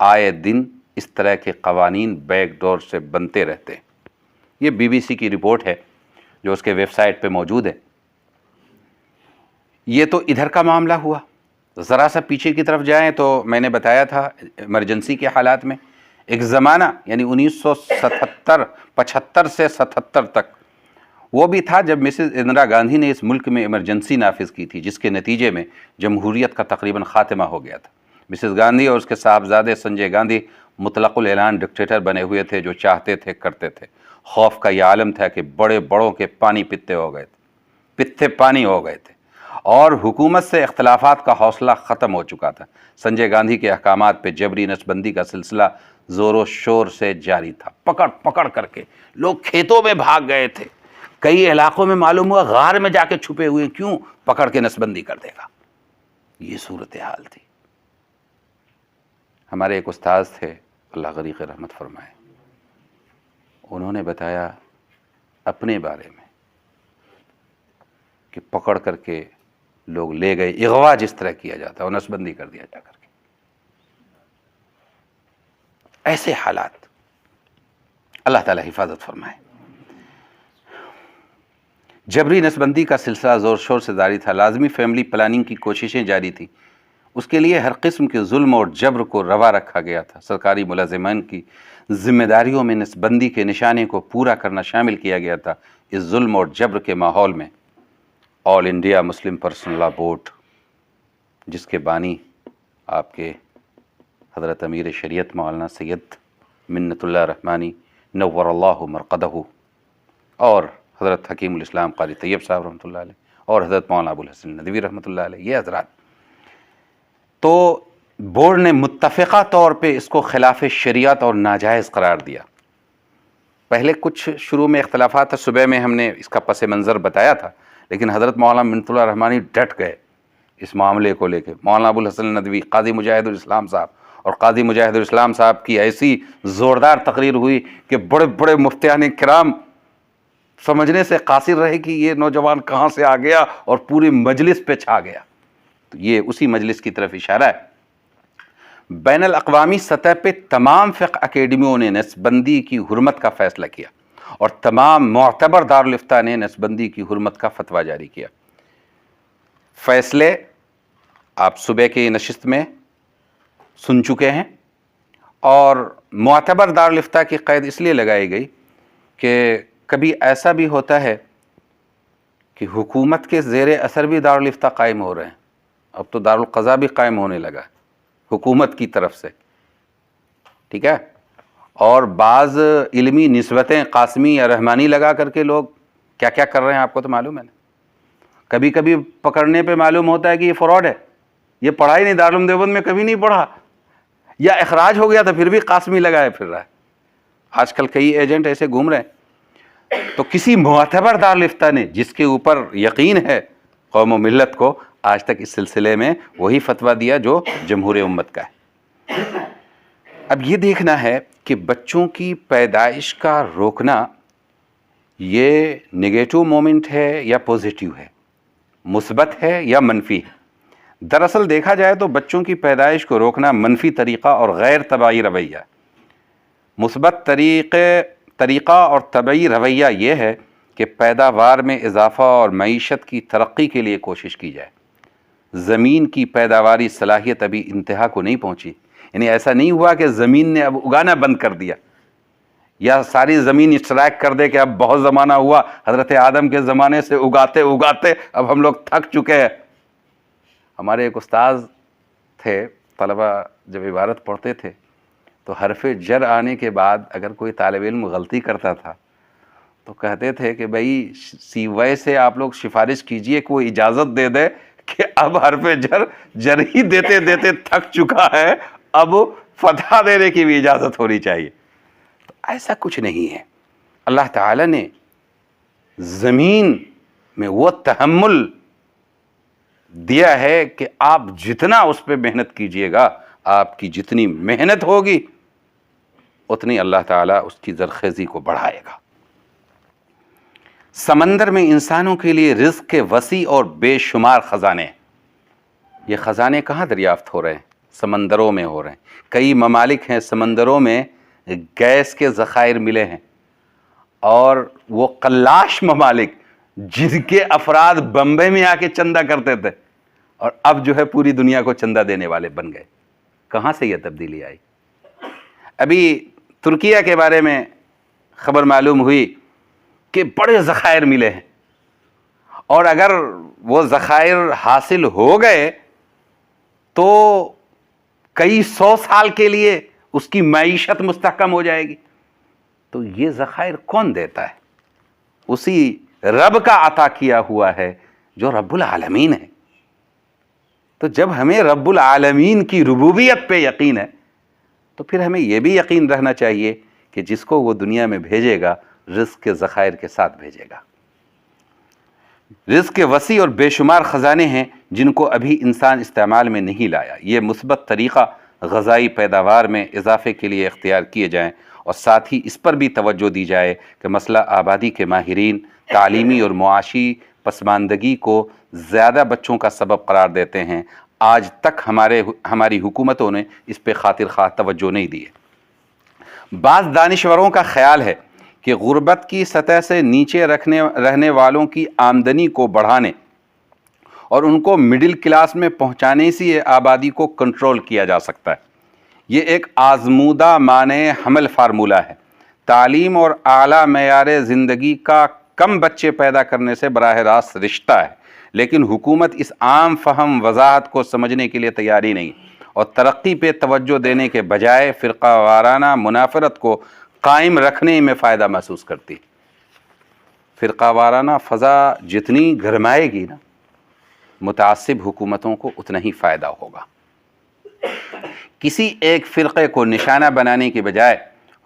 S1: آئے دن اس طرح کے قوانین بیک ڈور سے بنتے رہتے ہیں۔ یہ BBC کی رپورٹ ہے جو اس کے ویب سائٹ پہ موجود ہے۔ یہ تو ادھر کا معاملہ ہوا۔ ذرا سا پیچھے کی طرف جائیں تو میں نے بتایا تھا ایمرجنسی کے حالات میں ایک زمانہ، یعنی 1975 سے 77 تک وہ بھی تھا جب مسز اندرا گاندھی نے اس ملک میں ایمرجنسی نافذ کی تھی، جس کے نتیجے میں جمہوریت کا تقریباً خاتمہ ہو گیا تھا۔ مسز گاندھی اور اس کے صاحبزادے سنجے گاندھی مطلق الاعلان ڈکٹیٹر بنے ہوئے تھے، جو چاہتے تھے کرتے تھے۔ خوف کا یہ عالم تھا کہ بڑے بڑوں کے پانی پتے ہو گئے تھے، پتے پانی ہو گئے تھے، اور حکومت سے اختلافات کا حوصلہ ختم ہو چکا تھا۔ سنجے گاندھی کے احکامات پہ جبری نسبندی کا سلسلہ زور و شور سے جاری تھا۔ پکڑ پکڑ کر کے لوگ کھیتوں میں بھاگ گئے تھے، کئی علاقوں میں معلوم ہوا غار میں جا کے چھپے ہوئے، کیوں؟ پکڑ کے نسبندی کر دے گا۔ یہ صورتحال تھی۔ ہمارے ایک استاذ تھے، اللہ غریق رحمت فرمائے، انہوں نے بتایا اپنے بارے میں کہ پکڑ کر کے لوگ لے گئے، اغوا جس طرح کیا جاتا ہے، اور نسبندی کر دیا جا کر کے۔ ایسے حالات، اللہ تعالیٰ حفاظت فرمائے۔ جبری نسبندی کا سلسلہ زور شور سے جاری تھا۔ لازمی فیملی پلاننگ کی کوششیں جاری تھیں، اس کے لیے ہر قسم کے ظلم اور جبر کو روا رکھا گیا تھا۔ سرکاری ملازمین کی ذمہ داریوں میں نسبندی کے نشانے کو پورا کرنا شامل کیا گیا تھا۔ اس ظلم اور جبر کے ماحول میں آل انڈیا مسلم پرسنل لا بورڈ، جس کے بانی آپ کے حضرت امیر شریعت مولانا سید منت اللہ رحمانی نور اللہ مرقدہ، اور حضرت حکیم الاسلام قاری طیب صاحب رحمۃ اللہ علیہ، اور حضرت مولانا ابو الحسن ندوی رحمۃ اللہ علیہ، یہ حضرات، تو بورڈ نے متفقہ طور پہ اس کو خلاف شریعت اور ناجائز قرار دیا۔ پہلے کچھ شروع میں اختلافات تھا، صبح میں ہم نے اس کا پس منظر بتایا تھا، لیکن حضرت مولانا منت اللہ رحمانی ڈٹ گئے اس معاملے کو لے کے۔ مولانا ابو الحسن ندوی، قاضی مجاہد الاسلام صاحب، اور قاضی مجاہد الاسلام صاحب کی ایسی زوردار تقریر ہوئی کہ بڑے بڑے مفتیان کرام سمجھنے سے قاصر رہے کہ یہ نوجوان کہاں سے آ گیا، اور پوری مجلس پہ چھا گیا۔ تو یہ اسی مجلس کی طرف اشارہ ہے۔ بین الاقوامی سطح پہ تمام فقہ اکیڈمیوں نے نسبندی کی حرمت کا فیصلہ کیا، اور تمام معتبر دارالفتہ نے نسبندی کی حرمت کا فتویٰ جاری کیا۔ فیصلے آپ صبح کی نشست میں سن چکے ہیں، اور معتبر دارالفتہ کی قید اس لیے لگائی گئی کہ کبھی ایسا بھی ہوتا ہے کہ حکومت کے زیر اثر بھی دارالفتہ قائم ہو رہے ہیں۔ اب تو دارالقضاء بھی قائم ہونے لگا ہے حکومت کی طرف سے، ٹھیک ہے، اور بعض علمی نسبتیں قاسمی یا رحمانی لگا کر کے لوگ کیا کیا کر رہے ہیں آپ کو تو معلوم ہے نا۔ کبھی کبھی پکڑنے پہ معلوم ہوتا ہے کہ یہ فراڈ ہے، یہ پڑھا ہی نہیں، دارالعلوم دیوبند میں کبھی نہیں پڑھا، یا اخراج ہو گیا تو پھر بھی قاسمی لگائے پھر رہا ہے. آج کل کئی ایجنٹ ایسے گھوم رہے ہیں. تو کسی معتبر دارالفتہ نے جس کے اوپر یقین ہے قوم و ملت کو، آج تک اس سلسلے میں وہی فتویٰ دیا جو جمہور امت کا ہے. اب یہ دیکھنا ہے کہ بچوں کی پیدائش کا روکنا یہ نگیٹو مومنٹ ہے یا پوزیٹیو ہے، مثبت ہے یا منفی ہے. دراصل دیکھا جائے تو بچوں کی پیدائش کو روکنا منفی طریقہ اور غیر طبعی رویہ. مثبت طریقہ اور طبعی رویہ یہ ہے کہ پیداوار میں اضافہ اور معیشت کی ترقی کے لیے کوشش کی جائے. زمین کی پیداواری صلاحیت ابھی انتہا کو نہیں پہنچی، یعنی ایسا نہیں ہوا کہ زمین نے اب اگانا بند کر دیا یا ساری زمین اشتراک کر دے کہ اب بہت زمانہ ہوا، حضرت آدم کے زمانے سے اگاتے اگاتے اب ہم لوگ تھک چکے ہیں. ہمارے ایک استاذ تھے، طلبہ جب عبارت پڑھتے تھے تو حرف جر آنے کے بعد اگر کوئی طالب علم غلطی کرتا تھا تو کہتے تھے کہ بھائی سیوائے سے آپ لوگ سفارش کیجئے کہ وہ اجازت دے دے کہ اب حرف جر ہی دیتے دیتے تھک چکا ہے، اب فتح دینے کی بھی اجازت ہونی چاہیے. تو ایسا کچھ نہیں ہے. اللہ تعالیٰ نے زمین میں وہ تحمل دیا ہے کہ آپ جتنا اس پہ محنت کیجئے گا، آپ کی جتنی محنت ہوگی اتنی اللہ تعالیٰ اس کی زرخیزی کو بڑھائے گا. سمندر میں انسانوں کے لیے رزق کے وسیع اور بے شمار خزانے ہیں. یہ خزانے کہاں دریافت ہو رہے ہیں؟ سمندروں میں ہو رہے ہیں. کئی ممالک ہیں سمندروں میں گیس کے ذخائر ملے ہیں، اور وہ قلاش ممالک جن کے افراد بمبئی میں آ کے چندہ کرتے تھے اور اب جو ہے پوری دنیا کو چندہ دینے والے بن گئے. کہاں سے یہ تبدیلی آئی؟ ابھی ترکیہ کے بارے میں خبر معلوم ہوئی کہ بڑے ذخائر ملے ہیں، اور اگر وہ ذخائر حاصل ہو گئے تو کئی 100 سال کے لیے اس کی معیشت مستحکم ہو جائے گی. تو یہ ذخائر کون دیتا ہے؟ اسی رب کا عطا کیا ہوا ہے جو رب العالمین ہے. تو جب ہمیں رب العالمین کی ربوبیت پہ یقین ہے تو پھر ہمیں یہ بھی یقین رہنا چاہیے کہ جس کو وہ دنیا میں بھیجے گا رزق کے ذخائر کے ساتھ بھیجے گا. رزق کے وسیع اور بے شمار خزانے ہیں جن کو ابھی انسان استعمال میں نہیں لایا. یہ مثبت طریقہ غذائی پیداوار میں اضافے کے لیے اختیار کیے جائیں، اور ساتھ ہی اس پر بھی توجہ دی جائے کہ مسئلہ آبادی کے ماہرین تعلیمی اور معاشی پسماندگی کو زیادہ بچوں کا سبب قرار دیتے ہیں. آج تک ہماری حکومتوں نے اس پہ خاطر خواہ توجہ نہیں دی ہے. بعض دانشوروں کا خیال ہے کہ غربت کی سطح سے نیچے رہنے والوں کی آمدنی کو بڑھانے اور ان کو مڈل کلاس میں پہنچانے سے یہ آبادی کو کنٹرول کیا جا سکتا ہے. یہ ایک آزمودہ معنی حمل فارمولہ ہے. تعلیم اور اعلیٰ معیار زندگی کا کم بچے پیدا کرنے سے براہ راست رشتہ ہے، لیکن حکومت اس عام فہم وضاحت کو سمجھنے کے لیے تیاری نہیں، اور ترقی پہ توجہ دینے کے بجائے فرقہ وارانہ منافرت کو قائم رکھنے میں فائدہ محسوس کرتی. فرقہ وارانہ فضا جتنی گرمائے گی نا، متعصب حکومتوں کو اتنا ہی فائدہ ہوگا. کسی ایک فرقے کو نشانہ بنانے کے بجائے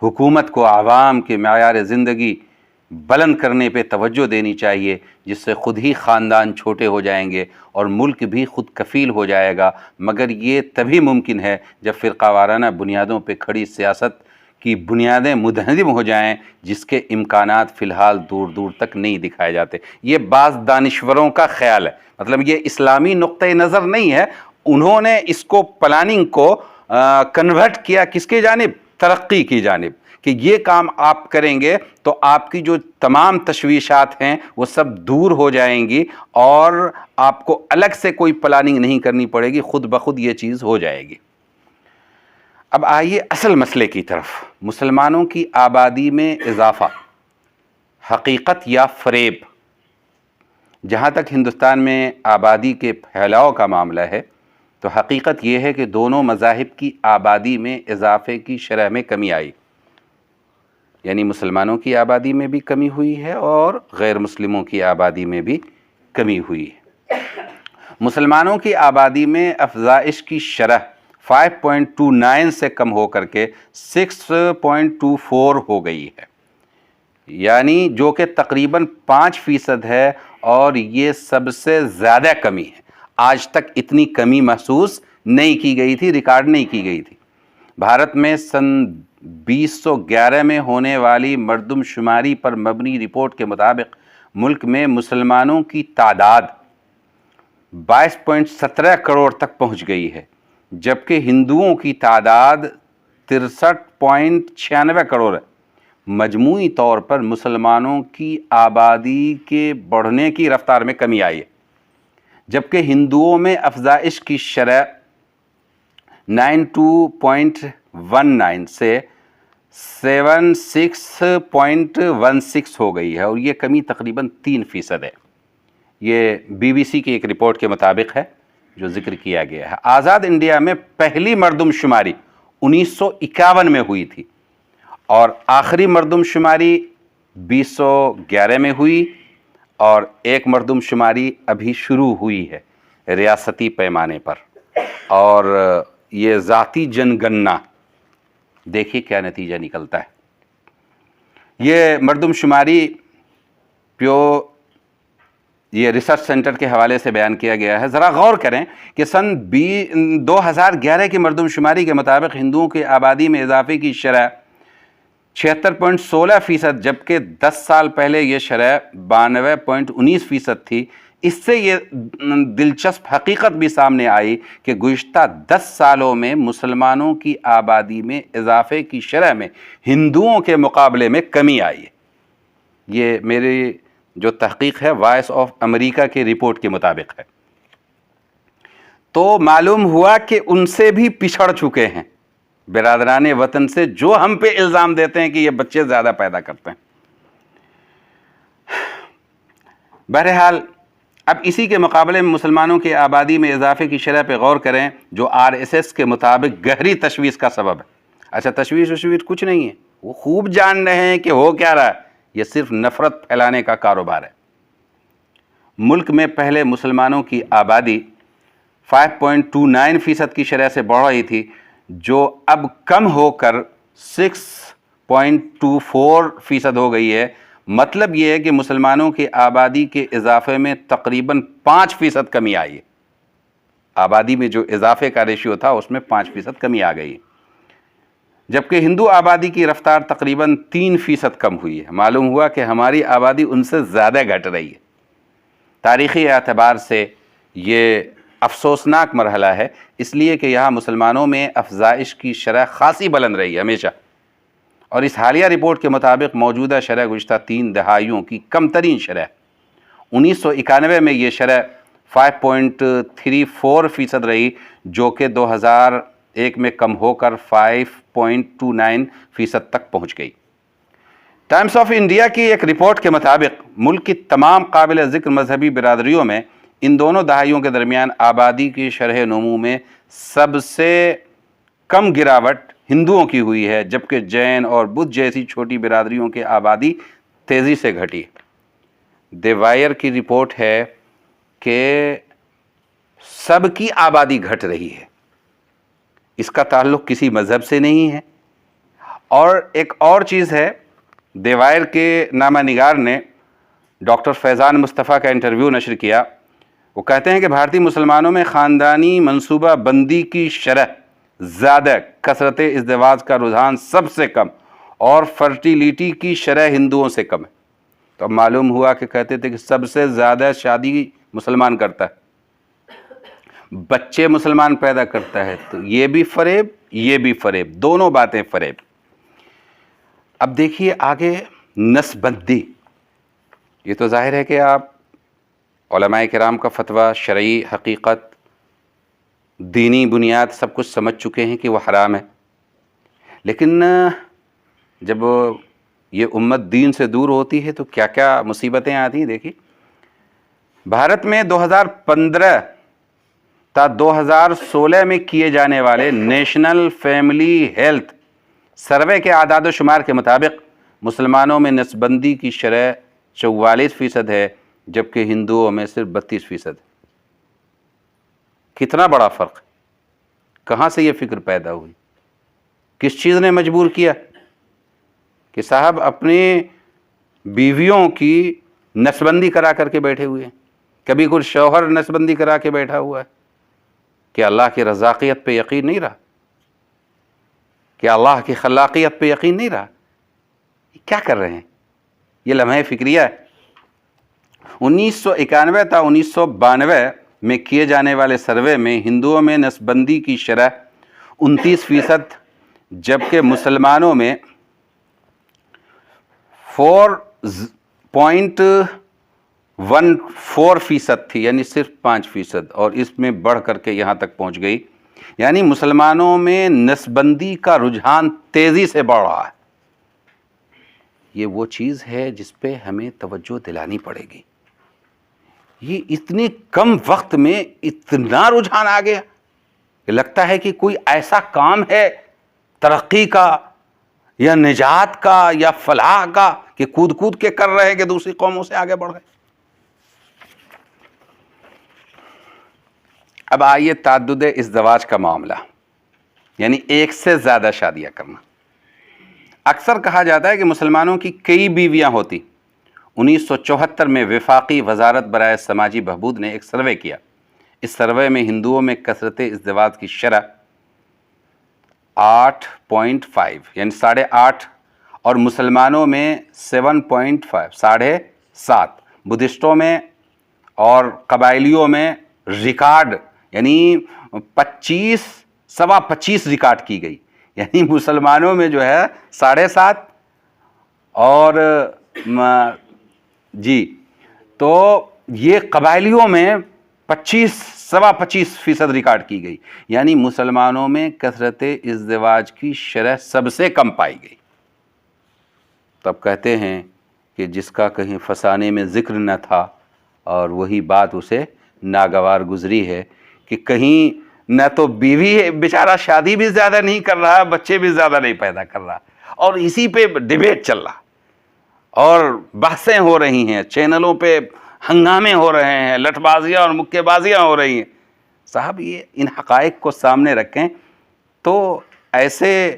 S1: حکومت کو عوام کے معیار زندگی بلند کرنے پہ توجہ دینی چاہیے، جس سے خود ہی خاندان چھوٹے ہو جائیں گے اور ملک بھی خود کفیل ہو جائے گا. مگر یہ تبھی ممکن ہے جب فرقہ وارانہ بنیادوں پہ کھڑی سیاست کی بنیادیں منہدم ہو جائیں، جس کے امکانات فی الحال دور دور تک نہیں دکھائے جاتے. یہ بعض دانشوروں کا خیال ہے، مطلب یہ اسلامی نقطۂ نظر نہیں ہے. انہوں نے اس کو پلاننگ کو کنورٹ کیا کس کی جانب؟ ترقی کی جانب، کہ یہ کام آپ کریں گے تو آپ کی جو تمام تشویشات ہیں وہ سب دور ہو جائیں گی، اور آپ کو الگ سے کوئی پلاننگ نہیں کرنی پڑے گی، خود بخود یہ چیز ہو جائے گی. اب آئیے اصل مسئلے کی طرف. مسلمانوں کی آبادی میں اضافہ حقیقت یا فریب؟ جہاں تک ہندوستان میں آبادی کے پھیلاؤ کا معاملہ ہے تو حقیقت یہ ہے کہ دونوں مذاہب کی آبادی میں اضافے کی شرح میں کمی آئی، یعنی مسلمانوں کی آبادی میں بھی کمی ہوئی ہے اور غیر مسلموں کی آبادی میں بھی کمی ہوئی ہے. مسلمانوں کی آبادی میں افزائش کی شرح 5.29 سے کم ہو کر کے 6.24 ہو گئی ہے، یعنی جو کہ تقریباً 5% ہے، اور یہ سب سے زیادہ کمی ہے۔ آج تک اتنی کمی محسوس نہیں کی گئی تھی، ریکارڈ نہیں کی گئی تھی۔ بھارت میں سن 2011 میں ہونے والی مردم شماری پر مبنی رپورٹ کے مطابق ملک میں مسلمانوں کی تعداد 22.17 کروڑ تک پہنچ گئی ہے، جبکہ ہندوؤں کی تعداد 63.96 کروڑ ہے۔ مجموعی طور پر مسلمانوں کی آبادی کے بڑھنے کی رفتار میں کمی آئی ہے، جبکہ ہندوؤں میں افزائش کی شرح 92.19 سے 76.16 ہو گئی ہے، اور یہ کمی تقریباً 3% ہے۔ یہ بی بی سی کی ایک رپورٹ کے مطابق ہے جو ذکر کیا گیا ہے۔ آزاد انڈیا میں پہلی مردم شماری 1951 میں ہوئی تھی، اور آخری مردم شماری 2011 میں ہوئی، اور ایک مردم شماری ابھی شروع ہوئی ہے ریاستی پیمانے پر، اور یہ ذاتی جن گننا، دیکھیے کیا نتیجہ نکلتا ہے۔ یہ مردم شماری یہ ریسرچ سینٹر کے حوالے سے بیان کیا گیا ہے۔ ذرا غور کریں کہ سن 2011 کی مردم شماری کے مطابق ہندوؤں کی آبادی میں اضافے کی شرح 76.16%، جبکہ 10 سال پہلے یہ شرح 92.19% تھی۔ اس سے یہ دلچسپ حقیقت بھی سامنے آئی کہ گزشتہ 10 سالوں میں مسلمانوں کی آبادی میں اضافے کی شرح میں ہندوؤں کے مقابلے میں کمی آئی ہے۔ یہ میری جو تحقیق ہے وائس آف امریکہ کی رپورٹ کے مطابق ہے۔ تو معلوم ہوا کہ ان سے بھی پچھڑ چکے ہیں برادران وطن سے، جو ہم پہ الزام دیتے ہیں کہ یہ بچے زیادہ پیدا کرتے ہیں۔ بہرحال اب اسی کے مقابلے میں مسلمانوں کی آبادی میں اضافے کی شرح پہ غور کریں، جو RSS کے مطابق گہری تشویش کا سبب ہے۔ اچھا، تشویش کچھ نہیں ہے، وہ خوب جان رہے ہیں کہ ہو کیا رہا ہے، یہ صرف نفرت پھیلانے کا کاروبار ہے۔ ملک میں پہلے مسلمانوں کی آبادی 5.29% کی شرح سے بڑھ رہی تھی، جو اب کم ہو کر 6.24% ہو گئی ہے۔ مطلب یہ ہے کہ مسلمانوں کی آبادی کے اضافے میں تقریباً 5% کمی آئی ہے۔ آبادی میں جو اضافے کا ریشیو تھا اس میں 5% کمی آ گئی ہے، جبکہ ہندو آبادی کی رفتار تقریباً 3% کم ہوئی ہے۔ معلوم ہوا کہ ہماری آبادی ان سے زیادہ گھٹ رہی ہے۔ تاریخی اعتبار سے یہ افسوسناک مرحلہ ہے، اس لیے کہ یہاں مسلمانوں میں افزائش کی شرح خاصی بلند رہی ہے ہمیشہ، اور اس حالیہ رپورٹ کے مطابق موجودہ شرح گزشتہ 3 دہائیوں کی کم ترین شرح۔ 1991 میں یہ شرح 5.34% رہی، جو کہ 2001 میں کم ہو کر 5.29% تک پہنچ گئی۔ ٹائمز آف انڈیا کی ایک رپورٹ کے مطابق ملک کی تمام قابل ذکر مذہبی برادریوں میں ان دونوں دہائیوں کے درمیان آبادی کی شرح نمو میں سب سے کم گراوٹ ہندوؤں کی ہوئی ہے، جبکہ جین اور بدھ جیسی چھوٹی برادریوں کی آبادی تیزی سے گھٹی۔ دی وائر کی رپورٹ ہے کہ سب کی آبادی گھٹ رہی ہے، اس کا تعلق کسی مذہب سے نہیں ہے۔ اور ایک اور چیز ہے، دی وائر کے نامہ نگار نے ڈاکٹر فیضان مصطفیٰ کا انٹرویو نشر کیا۔ وہ کہتے ہیں کہ بھارتی مسلمانوں میں خاندانی منصوبہ بندی کی شرح زیادہ، کثرت ازدواج کا رجحان سب سے کم، اور فرٹیلیٹی کی شرح ہندوؤں سے کم ہے۔ تو اب معلوم ہوا کہ کہتے تھے کہ سب سے زیادہ شادی مسلمان کرتا ہے، بچے مسلمان پیدا کرتا ہے، تو یہ بھی فریب، یہ بھی فریب، دونوں باتیں فریب۔ اب دیکھیے آگے نسب بندی۔ یہ تو ظاہر ہے کہ آپ علماء کرام کا فتویٰ، شرعی حقیقت، دینی بنیاد سب کچھ سمجھ چکے ہیں کہ وہ حرام ہے، لیکن جب یہ امت دین سے دور ہوتی ہے تو کیا کیا مصیبتیں آتی ہیں۔ دیکھیے بھارت میں 2015 تا 2016 میں کیے جانے والے نیشنل فیملی ہیلتھ سروے کے اعداد و شمار کے مطابق مسلمانوں میں نسب بندی کی شرح 44% ہے، جبکہ ہندوؤں میں صرف 32% ہے۔ کتنا بڑا فرق ہے. کہاں سے یہ فکر پیدا ہوئی؟ کس چیز نے مجبور کیا کہ صاحب اپنی بیویوں کی نسبندی کرا کر کے بیٹھے ہوئے ہیں؟ کبھی کوئی شوہر نسبندی کرا کے بیٹھا ہوا ہے کہ اللہ کی رزاقیت پہ یقین نہیں رہا، کہ اللہ کی خلاقیت پہ یقین نہیں رہا؟ کیا کر رہے ہیں؟ یہ لمحہ فکریہ ہے. 1991 تا 1992 میں کیے جانے والے سروے میں ہندوؤں میں نسبندی کی شرح 29%، جبکہ مسلمانوں میں 4.14% تھی، یعنی صرف 5%، اور اس میں بڑھ کر کے یہاں تک پہنچ گئی. یعنی مسلمانوں میں نسبندی کا رجحان تیزی سے بڑھ رہا ہے. یہ وہ چیز ہے جس پہ ہمیں توجہ دلانی پڑے گی. یہ اتنے کم وقت میں اتنا رجحان آ گیا کہ لگتا ہے کہ کوئی ایسا کام ہے ترقی کا یا نجات کا یا فلاح کا کہ کود کود کے کر رہے ہیں کہ دوسری قوموں سے آگے بڑھ گئے. اب آئیے تعدد ازدواج کا معاملہ، یعنی ایک سے زیادہ شادیاں کرنا. اکثر کہا جاتا ہے کہ مسلمانوں کی کئی بیویاں ہوتی. 1974 میں وفاقی وزارت برائے سماجی بہبود نے ایک سروے کیا. اس سروے میں ہندوؤں میں کثرت ازدواج کی شرح 8.5 یعنی 8.5 اور مسلمانوں میں 7.5 7.5. بدھسٹوں میں اور قبائلیوں میں ریکارڈ یعنی 25 ریکارڈ کی گئی. یعنی مسلمانوں میں جو ہے 7.5 اور تو یہ قبائلیوں میں 25% ریکارڈ کی گئی. یعنی مسلمانوں میں کثرت ازدواج کی شرح سب سے کم پائی گئی. تب کہتے ہیں کہ جس کا کہیں فسانے میں ذکر نہ تھا اور وہی بات اسے ناگوار گزری ہے، کہ کہیں نہ تو بیوی بیچارہ شادی بھی زیادہ نہیں کر رہا، بچے بھی زیادہ نہیں پیدا کر رہا، اور اسی پہ ڈیبیٹ چل رہا اور بحثیں ہو رہی ہیں، چینلوں پہ ہنگامے ہو رہے ہیں، لٹ بازیاں اور مکے بازیاں ہو رہی ہیں. صاحب یہ ان حقائق کو سامنے رکھیں تو ایسے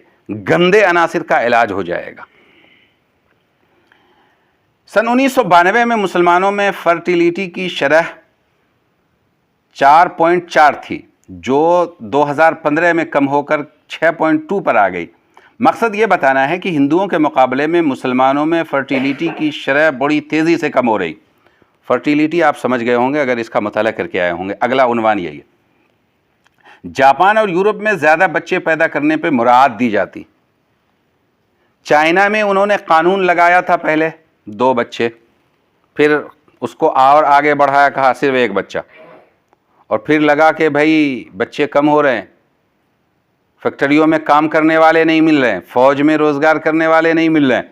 S1: گندے عناصر کا علاج ہو جائے گا. سن 1992 میں مسلمانوں میں فرٹیلیٹی کی شرح 4.4 تھی، جو 2015 میں کم ہو کر 6.2 پر آ گئی. مقصد یہ بتانا ہے کہ ہندوؤں کے مقابلے میں مسلمانوں میں فرٹیلیٹی کی شرح بڑی تیزی سے کم ہو رہی. فرٹیلیٹی آپ سمجھ گئے ہوں گے اگر اس کا مطالعہ کر کے آئے ہوں گے. اگلا عنوان یہی ہے. جاپان اور یورپ میں زیادہ بچے پیدا کرنے پہ مراعات دی جاتی. چائنا میں انہوں نے قانون لگایا تھا پہلے 2 بچے، پھر اس کو اور آگے بڑھایا، کہا صرف 1 بچہ، اور پھر لگا کہ بھائی بچے کم ہو رہے ہیں، فیکٹریوں میں کام کرنے والے نہیں مل رہے ہیں، فوج میں روزگار کرنے والے نہیں مل رہے ہیں،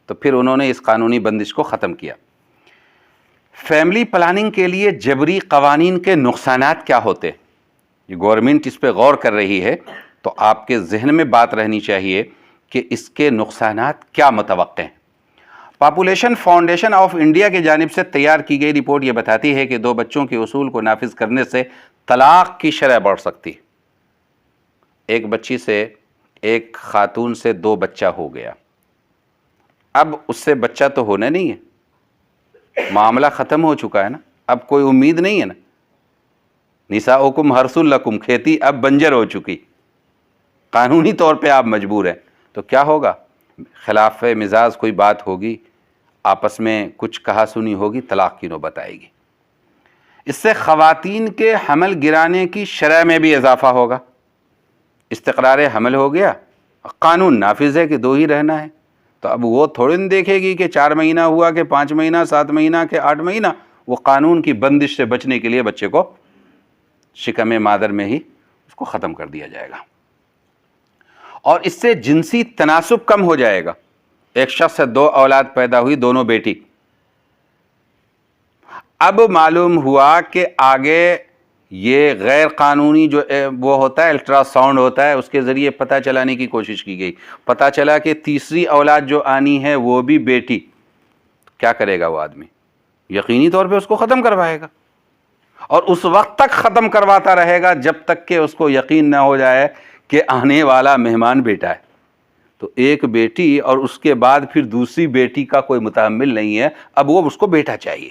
S1: تو پھر انہوں نے اس قانونی بندش کو ختم کیا. فیملی پلاننگ کے لیے جبری قوانین کے نقصانات کیا ہوتے؟ یہ گورنمنٹ اس پہ غور کر رہی ہے، تو آپ کے ذہن میں بات رہنی چاہیے کہ اس کے نقصانات کیا متوقع ہیں. پاپولیشن فاؤنڈیشن آف انڈیا کی جانب سے تیار کی گئی رپورٹ یہ بتاتی ہے کہ 2 بچوں کے اصول کو نافذ کرنے سے طلاق کی شرح بڑھ سکتی. 1 بچی سے، 1 خاتون سے 2 بچہ ہو گیا، اب اس سے بچہ تو ہونا نہیں ہے، معاملہ ختم ہو چکا ہے نا، اب کوئی امید نہیں ہے نا. نساؤکم حرث لکم، کھیتی اب بنجر ہو چکی، قانونی طور پہ آپ مجبور ہیں. تو کیا ہوگا؟ خلاف مزاج کوئی بات ہوگی، آپس میں کچھ کہا سنی ہوگی، طلاق کی نوبت آئے گی. اس سے خواتین کے حمل گرانے کی شرح میں بھی اضافہ ہوگا. استقرار حمل ہو گیا، قانون نافذ ہے کہ 2 ہی رہنا ہے، تو اب وہ تھوڑی نہ دیکھے گی کہ 4 مہینہ ہوا کہ 5 مہینہ 7 مہینہ کہ 8 مہینہ. وہ قانون کی بندش سے بچنے کے لیے بچے کو شکم مادر میں ہی اس کو ختم کر دیا جائے گا. اور اس سے جنسی تناسب کم ہو جائے گا. ایک شخص سے 2 اولاد پیدا ہوئی، دونوں بیٹی. اب معلوم ہوا کہ آگے یہ غیر قانونی جو وہ ہوتا ہے الٹرا ساؤنڈ ہوتا ہے، اس کے ذریعے پتہ چلانے کی کوشش کی گئی. پتہ چلا کہ تیسری اولاد جو آنی ہے وہ بھی بیٹی. کیا کرے گا وہ آدمی؟ یقینی طور پہ اس کو ختم کروائے گا. اور اس وقت تک ختم کرواتا رہے گا جب تک کہ اس کو یقین نہ ہو جائے کہ آنے والا مہمان بیٹا ہے. تو ایک بیٹی اور اس کے بعد پھر دوسری بیٹی کا کوئی متحمل نہیں ہے، اب وہ اس کو بیٹا چاہیے.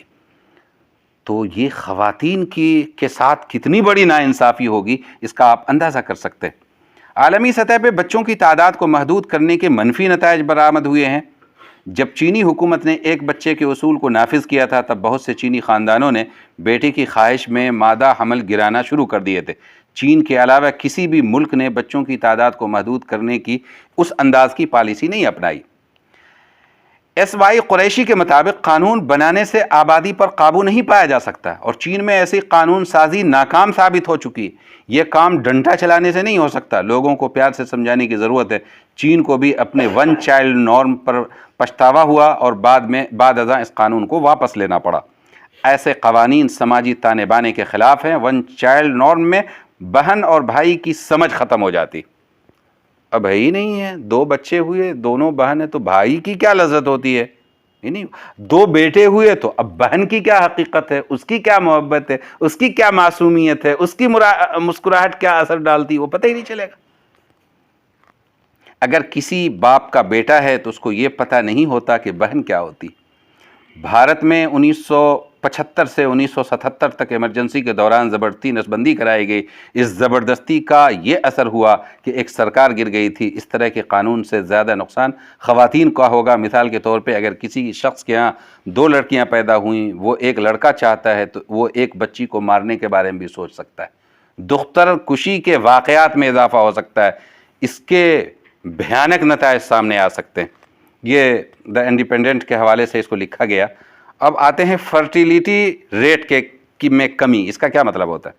S1: تو یہ خواتین کے ساتھ کتنی بڑی ناانصافی ہوگی، اس کا آپ اندازہ کر سکتے ہیں. عالمی سطح پہ بچوں کی تعداد کو محدود کرنے کے منفی نتائج برآمد ہوئے ہیں. جب چینی حکومت نے ایک بچے کے اصول کو نافذ کیا تھا تب بہت سے چینی خاندانوں نے بیٹی کی خواہش میں مادہ حمل گرانا شروع کر دیے تھے. چین کے علاوہ کسی بھی ملک نے بچوں کی تعداد کو محدود کرنے کی اس انداز کی پالیسی نہیں اپنائی. ایس وائی قریشی کے مطابق قانون بنانے سے آبادی پر قابو نہیں پایا جا سکتا، اور چین میں ایسی قانون سازی ناکام ثابت ہو چکی ہے. یہ کام ڈنڈا چلانے سے نہیں ہو سکتا، لوگوں کو پیار سے سمجھانے کی ضرورت ہے. چین کو بھی اپنے ون چائلڈ نارم پر پچھتاوا ہوا اور بعد ازاں اس قانون کو واپس لینا پڑا. ایسے قوانین سماجی تانے بانے کے خلاف ہیں. ون چائلڈ نارم میں بہن اور بھائی کی سمجھ ختم ہو جاتی. اب ہے ہی نہیں ہے، 2 بچے ہوئے، دونوں بہن ہیں، تو بھائی کی کیا لذت ہوتی ہے؟ نہیں، 2 بیٹے ہوئے تو اب بہن کی کیا حقیقت ہے، اس کی کیا محبت ہے، اس کی کیا معصومیت ہے، اس کی مسکراہٹ کیا اثر ڈالتی، وہ پتہ ہی نہیں چلے گا. اگر کسی باپ کا بیٹا ہے تو اس کو یہ پتہ نہیں ہوتا کہ بہن کیا ہوتی. بھارت میں 1975 سے 1977 تک ایمرجنسی کے دوران زبردستی نسبندی کرائی گئی. اس زبردستی کا یہ اثر ہوا کہ ایک سرکار گر گئی تھی. اس طرح کے قانون سے زیادہ نقصان خواتین کا ہوگا. مثال کے طور پہ اگر کسی شخص کے ہاں 2 لڑکیاں پیدا ہوئیں، وہ ایک لڑکا چاہتا ہے تو وہ ایک بچی کو مارنے کے بارے میں بھی سوچ سکتا ہے. دختر کشی کے واقعات میں اضافہ ہو سکتا ہے. اس کے بھیانک نتائج سامنے آ سکتے ہیں. یہ دا انڈیپینڈنٹ کے حوالے سے اس کو لکھا گیا. اب آتے ہیں فرٹیلیٹی ریٹ میں کمی. اس کا کیا مطلب ہوتا ہے؟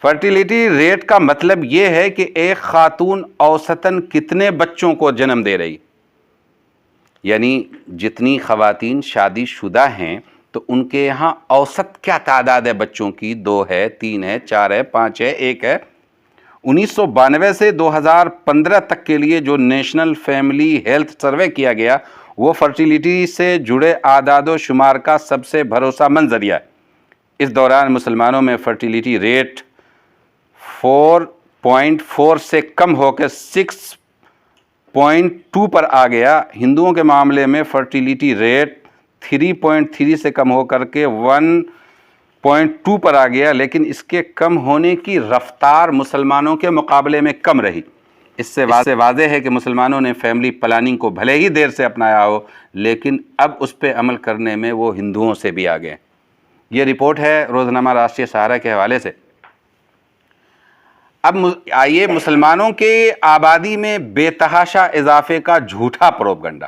S1: فرٹیلیٹی ریٹ کا مطلب یہ ہے کہ ایک خاتون اوسطاً کتنے بچوں کو جنم دے رہی. یعنی جتنی خواتین شادی شدہ ہیں تو ان کے یہاں اوسط کیا تعداد ہے بچوں کی، 2 ہے، 3 ہے، 4 ہے، 5 ہے، 1 ہے. 1992 سے 2015 تک کے لیے جو نیشنل فیملی ہیلتھ سروے کیا گیا وہ فرٹیلیٹی سے جڑے اعداد و شمار کا سب سے بھروسہ مند ذریعہ ہے. اس دوران مسلمانوں میں فرٹیلیٹی ریٹ 4.4 سے کم ہو کے 6.2 پر آ گیا. ہندوؤں کے معاملے میں فرٹیلیٹی ریٹ 3.3 سے کم ہو کر کے 1.2 پر آ گیا، لیکن اس کے کم ہونے کی رفتار مسلمانوں کے مقابلے میں کم رہی. اس سے واضح ہے کہ مسلمانوں نے فیملی پلاننگ کو بھلے ہی دیر سے اپنایا ہو، لیکن اب اس پہ عمل کرنے میں وہ ہندوؤں سے بھی آگے ہیں. یہ رپورٹ ہے روزنامہ راشٹریہ سہارا کے حوالے سے. اب آئیے مسلمانوں کے آبادی میں بے تحاشا اضافے کا جھوٹا پروپگنڈا.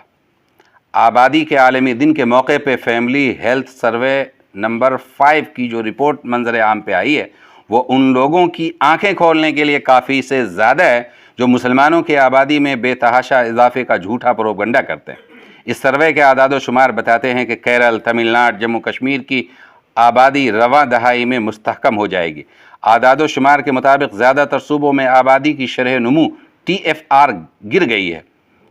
S1: آبادی کے عالمی دن کے موقع پہ فیملی ہیلتھ سروے نمبر 5 کی جو رپورٹ منظر عام پہ آئی ہے وہ ان لوگوں کی آنکھیں کھولنے کے لیے کافی سے زیادہ ہے جو مسلمانوں کی آبادی میں بے تحاشا اضافے کا جھوٹا پروپگنڈا کرتے ہیں. اس سروے کے اعداد و شمار بتاتے ہیں کہ کیرل، تمل ناڈو، جموں کشمیر کی آبادی رواں دہائی میں مستحکم ہو جائے گی. اعداد و شمار کے مطابق زیادہ تر صوبوں میں آبادی کی شرح نمو TFR گر گئی ہے.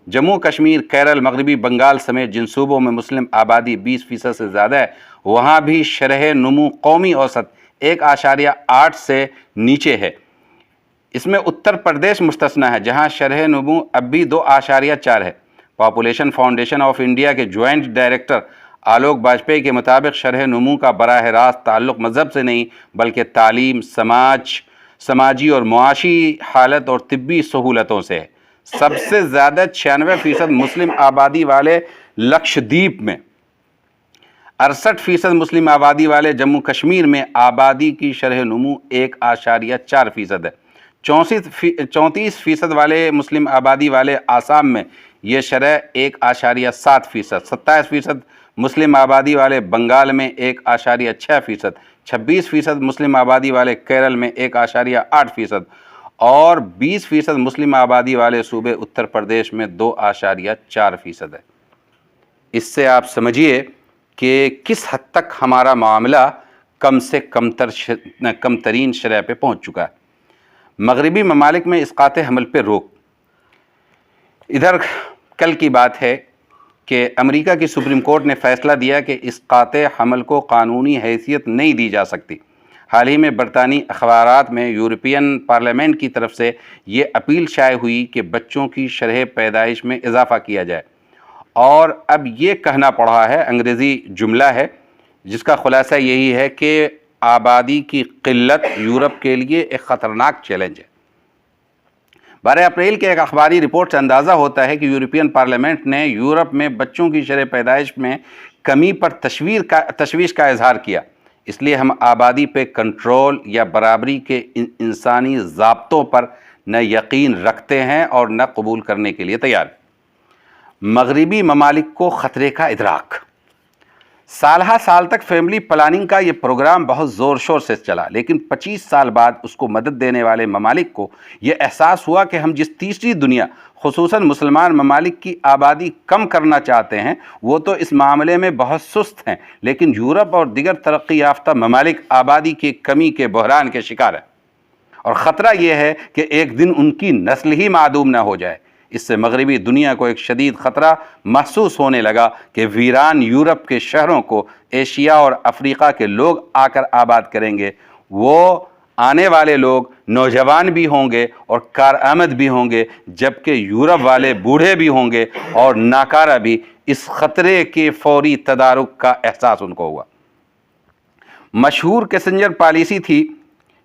S1: جموں کشمیر، کیرل، مغربی بنگال سمیت جن صوبوں میں مسلم آبادی 20% سے زیادہ ہے وہاں بھی شرح نمو قومی اوسط 1.8 سے نیچے ہے. اس میں اتر پردیش مستثنی ہے جہاں شرح نمو اب بھی 2.4 ہے. پاپولیشن فاؤنڈیشن آف انڈیا کے جوائنٹ ڈائریکٹر آلوک باجپئی کے مطابق شرح نمو کا براہ راست تعلق مذہب سے نہیں بلکہ تعلیم، سماجی اور معاشی حالت اور طبی سہولتوں سے ہے. سب سے زیادہ 96% مسلم آبادی والے لکشدیپ میں، 68% مسلم آبادی والے جموں کشمیر میں آبادی کی شرح نمو 1.4% ہے. 34% والے مسلم آبادی والے آسام میں یہ شرح 1.7%. 27% مسلم آبادی والے بنگال میں 1.6%. 26% مسلم آبادی والے کیرل میں 1.8% اور 20% مسلم آبادی والے صوبے اتر پردیش میں 2.4% ہے. اس سے آپ سمجھیے کہ کس حد تک ہمارا معاملہ کم سے کم ترین شرح پہ پہنچ چکا ہے. مغربی ممالک میں اسقاط حمل پہ روک. ادھر کل کی بات ہے کہ امریکہ کی سپریم کورٹ نے فیصلہ دیا کہ اسقاط حمل کو قانونی حیثیت نہیں دی جا سکتی. حال ہی میں برطانوی اخبارات میں یورپین پارلیمنٹ کی طرف سے یہ اپیل شائع ہوئی کہ بچوں کی شرح پیدائش میں اضافہ کیا جائے، اور اب یہ کہنا پڑا ہے، انگریزی جملہ ہے جس کا خلاصہ یہی ہے کہ آبادی کی قلت یورپ کے لیے ایک خطرناک چیلنج ہے۔ 12 اپریل کے ایک اخباری رپورٹ سے اندازہ ہوتا ہے کہ یورپین پارلیمنٹ نے یورپ میں بچوں کی شرح پیدائش میں کمی پر تشویش کا اظہار کیا، اس لیے ہم آبادی پہ کنٹرول یا برابری کے انسانی ضابطوں پر نہ یقین رکھتے ہیں اور نہ قبول کرنے کے لیے تیار۔ مغربی ممالک کو خطرے کا ادراک۔ سالہ سال تک فیملی پلاننگ کا یہ پروگرام بہت زور شور سے چلا، لیکن 25 سال بعد اس کو مدد دینے والے ممالک کو یہ احساس ہوا کہ ہم جس تیسری دنیا خصوصاً مسلمان ممالک کی آبادی کم کرنا چاہتے ہیں وہ تو اس معاملے میں بہت سست ہیں، لیکن یورپ اور دیگر ترقی یافتہ ممالک آبادی کی کمی کے بحران کے شکار ہیں، اور خطرہ یہ ہے کہ ایک دن ان کی نسل ہی معدوم نہ ہو جائے۔ اس سے مغربی دنیا کو ایک شدید خطرہ محسوس ہونے لگا کہ ویران یورپ کے شہروں کو ایشیا اور افریقہ کے لوگ آ کر آباد کریں گے۔ وہ آنے والے لوگ نوجوان بھی ہوں گے اور کارآمد بھی ہوں گے، جبکہ یورپ والے بوڑھے بھی ہوں گے اور ناکارہ بھی۔ اس خطرے کے فوری تدارک کا احساس ان کو ہوا۔ مشہور کیسنجر پالیسی تھی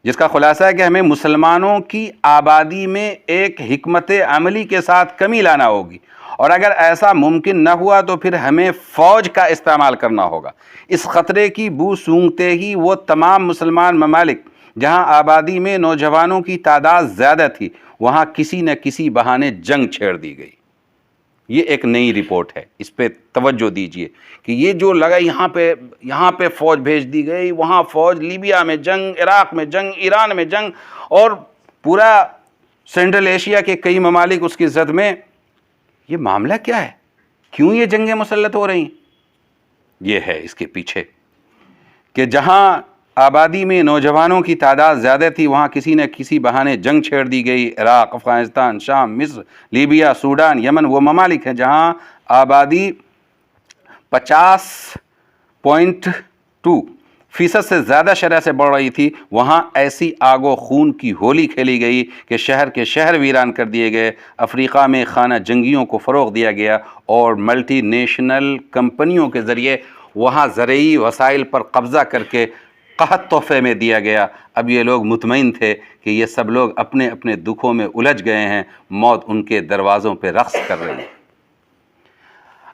S1: جس کا خلاصہ ہے کہ ہمیں مسلمانوں کی آبادی میں ایک حکمت عملی کے ساتھ کمی لانا ہوگی، اور اگر ایسا ممکن نہ ہوا تو پھر ہمیں فوج کا استعمال کرنا ہوگا۔ اس خطرے کی بو سونگتے ہی وہ تمام مسلمان ممالک جہاں آبادی میں نوجوانوں کی تعداد زیادہ تھی وہاں کسی نہ کسی بہانے جنگ چھیڑ دی گئی۔ یہ ایک نئی رپورٹ ہے، اس پہ توجہ دیجئے کہ یہ جو لگا یہاں پہ فوج بھیج دی گئی، وہاں فوج، لیبیا میں جنگ، عراق میں جنگ، ایران میں جنگ، اور پورا سینٹرل ایشیا کے کئی ممالک اس کی زد میں۔ یہ معاملہ کیا ہے؟ کیوں یہ جنگیں مسلط ہو رہی ہیں؟ یہ ہے اس کے پیچھے کہ جہاں آبادی میں نوجوانوں کی تعداد زیادہ تھی وہاں کسی نہ کسی بہانے جنگ چھیڑ دی گئی۔ عراق، افغانستان، شام، مصر، لیبیا، سوڈان، یمن وہ ممالک ہیں جہاں آبادی 50.2% سے زیادہ شرح سے بڑھ رہی تھی، وہاں ایسی آگ و خون کی ہولی کھیلی گئی کہ شہر کے شہر ویران کر دیے گئے۔ افریقہ میں خانہ جنگیوں کو فروغ دیا گیا اور ملٹی نیشنل کمپنیوں کے ذریعے وہاں زرعی وسائل پر قبضہ کر کے قحط تحفے میں دیا گیا۔ اب یہ لوگ مطمئن تھے کہ یہ سب لوگ اپنے اپنے دکھوں میں الجھ گئے ہیں، موت ان کے دروازوں پہ رقص کر رہی ہے۔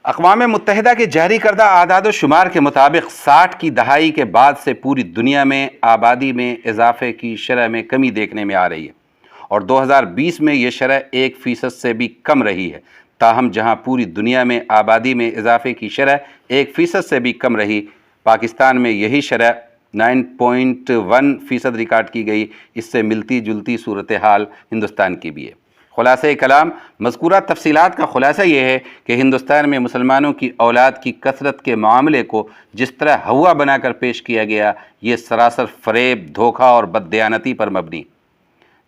S1: اقوام متحدہ کے جاری کردہ اعداد و شمار کے مطابق 60 کی دہائی کے بعد سے پوری دنیا میں آبادی میں اضافے کی شرح میں کمی دیکھنے میں آ رہی ہے، اور 2020 میں یہ شرح 1% سے بھی کم رہی ہے۔ تاہم جہاں پوری دنیا میں آبادی میں اضافے کی شرح 1% سے بھی کم رہی، پاکستان میں یہی شرح 9.1% ریکارڈ کی گئی۔ اس سے ملتی جلتی صورتحال ہندوستان کی بھی ہے۔ خلاصہ کلام، مذکورہ تفصیلات کا خلاصہ یہ ہے کہ ہندوستان میں مسلمانوں کی اولاد کی کثرت کے معاملے کو جس طرح ہوا بنا کر پیش کیا گیا، یہ سراسر فریب، دھوکہ اور بددیانتی پر مبنی،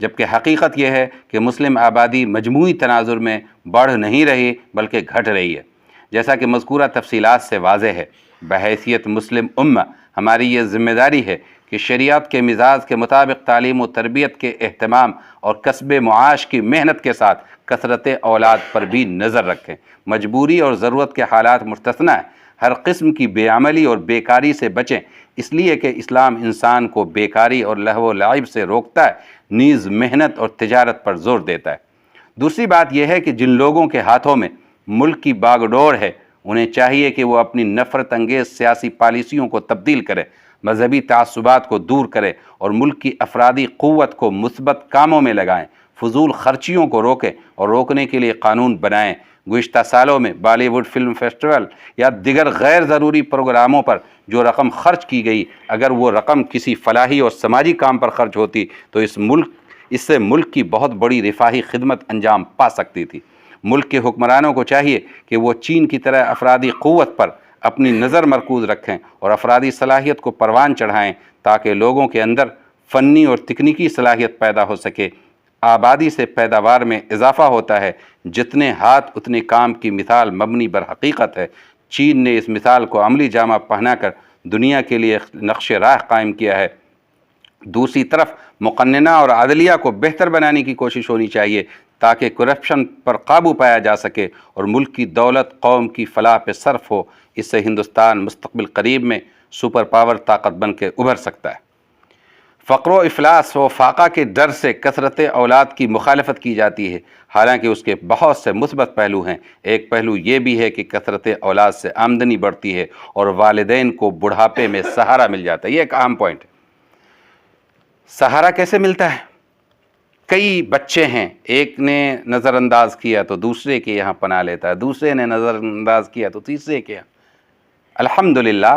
S1: جبکہ حقیقت یہ ہے کہ مسلم آبادی مجموعی تناظر میں بڑھ نہیں رہی بلکہ گھٹ رہی ہے۔ جیسا کہ مذکورہ تفصیلات سے واضح ہے، بحیثیت مسلم امہ ہماری یہ ذمہ داری ہے کہ شریعت کے مزاج کے مطابق تعلیم و تربیت کے اہتمام اور کسب معاش کی محنت کے ساتھ کثرت اولاد پر بھی نظر رکھیں۔ مجبوری اور ضرورت کے حالات مستثنیٰ ہیں۔ ہر قسم کی بے عملی اور بیکاری سے بچیں، اس لیے کہ اسلام انسان کو بیکاری اور لہو و لعب سے روکتا ہے، نیز محنت اور تجارت پر زور دیتا ہے۔ دوسری بات یہ ہے کہ جن لوگوں کے ہاتھوں میں ملک کی باغ ڈور ہے انہیں چاہیے کہ وہ اپنی نفرت انگیز سیاسی پالیسیوں کو تبدیل کرے، مذہبی تعصبات کو دور کرے اور ملک کی افرادی قوت کو مثبت کاموں میں لگائیں، فضول خرچیوں کو روکیں اور روکنے کے لیے قانون بنائیں۔ گزشتہ سالوں میں بالی ووڈ فلم فیسٹیول یا دیگر غیر ضروری پروگراموں پر جو رقم خرچ کی گئی، اگر وہ رقم کسی فلاحی اور سماجی کام پر خرچ ہوتی تو اس سے ملک کی بہت بڑی رفاہی خدمت انجام پا سکتی تھی۔ ملک کے حکمرانوں کو چاہیے کہ وہ چین کی طرح افرادی قوت پر اپنی نظر مرکوز رکھیں اور افرادی صلاحیت کو پروان چڑھائیں تاکہ لوگوں کے اندر فنی اور تکنیکی صلاحیت پیدا ہو سکے۔ آبادی سے پیداوار میں اضافہ ہوتا ہے، جتنے ہاتھ اتنے کام کی مثال مبنی بر حقیقت ہے۔ چین نے اس مثال کو عملی جامہ پہنا کر دنیا کے لیے نقش راہ قائم کیا ہے۔ دوسری طرف مقننہ اور عدلیہ کو بہتر بنانے کی کوشش ہونی چاہیے تاکہ کرپشن پر قابو پایا جا سکے اور ملک کی دولت قوم کی فلاح پہ صرف ہو۔ اس سے ہندوستان مستقبل قریب میں سپر پاور طاقت بن کے ابھر سکتا ہے۔ فقر و افلاس و فاقہ کے ڈر سے کثرت اولاد کی مخالفت کی جاتی ہے، حالانکہ اس کے بہت سے مثبت پہلو ہیں۔ ایک پہلو یہ بھی ہے کہ کثرت اولاد سے آمدنی بڑھتی ہے اور والدین کو بڑھاپے میں سہارا مل جاتا ہے۔ یہ ایک اہم پوائنٹ ہے۔ سہارا کیسے ملتا ہے؟ کئی بچے ہیں، ایک نے نظر انداز کیا تو دوسرے کے یہاں پناہ لیتا ہے، دوسرے نے نظر انداز کیا تو تیسرے کے یہاں۔ الحمدللہ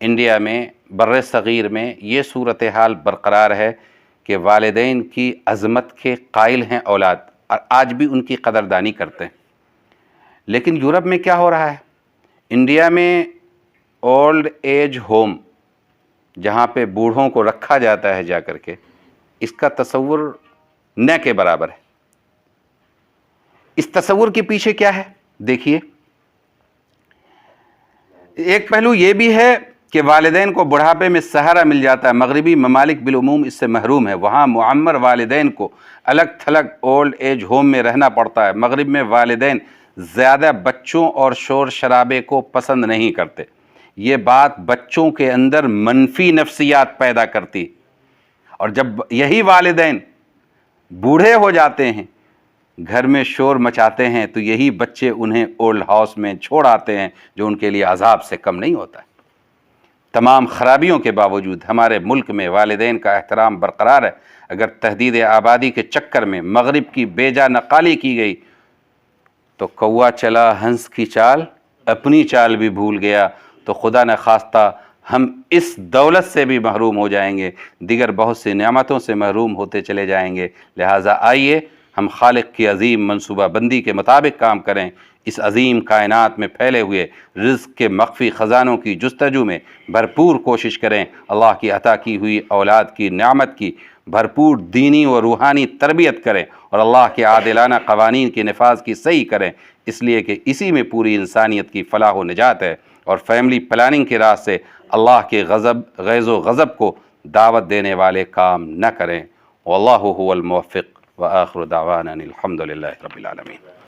S1: انڈیا میں، بر صغیر میں یہ صورتحال برقرار ہے کہ والدین کی عظمت کے قائل ہیں اولاد، اور آج بھی ان کی قدردانی کرتے ہیں۔ لیکن یورپ میں کیا ہو رہا ہے؟ انڈیا میں اولڈ ایج ہوم، جہاں پہ بوڑھوں کو رکھا جاتا ہے جا کر کے، اس کا تصور نہ کے برابر ہے۔ اس تصور کے پیچھے کیا ہے؟ دیکھیے، ایک پہلو یہ بھی ہے کہ والدین کو بڑھاپے میں سہارا مل جاتا ہے۔ مغربی ممالک بالعموم اس سے محروم ہے، وہاں معمر والدین کو الگ تھلگ اولڈ ایج ہوم میں رہنا پڑتا ہے۔ مغرب میں والدین زیادہ بچوں اور شور شرابے کو پسند نہیں کرتے۔ یہ بات بچوں کے اندر منفی نفسیات پیدا کرتی، اور جب یہی والدین بوڑھے ہو جاتے ہیں، گھر میں شور مچاتے ہیں، تو یہی بچے انہیں اولڈ ہاؤس میں چھوڑ آتے ہیں، جو ان کے لیے عذاب سے کم نہیں ہوتا ہے۔ تمام خرابیوں کے باوجود ہمارے ملک میں والدین کا احترام برقرار ہے۔ اگر تحدید آبادی کے چکر میں مغرب کی بیجا نقالی کی گئی تو کوا چلا ہنس کی چال، اپنی چال بھی بھول گیا، تو خدا نخواستہ ہم اس دولت سے بھی محروم ہو جائیں گے، دیگر بہت سی نعمتوں سے محروم ہوتے چلے جائیں گے۔ لہٰذا آئیے ہم خالق کی عظیم منصوبہ بندی کے مطابق کام کریں۔ اس عظیم کائنات میں پھیلے ہوئے رزق کے مخفی خزانوں کی جستجو میں بھرپور کوشش کریں۔ اللہ کی عطا کی ہوئی اولاد کی نعمت کی بھرپور دینی و روحانی تربیت کریں، اور اللہ کے عادلانہ قوانین کے نفاذ کی صحیح کریں، اس لیے کہ اسی میں پوری انسانیت کی فلاح و نجات ہے۔ اور فیملی پلاننگ کے راہ سے اللہ کے غیظ و غضب کو دعوت دینے والے کام نہ کریں۔ واللہ هو الموفق، وآخر دعوانا الحمد للہ رب العالمین۔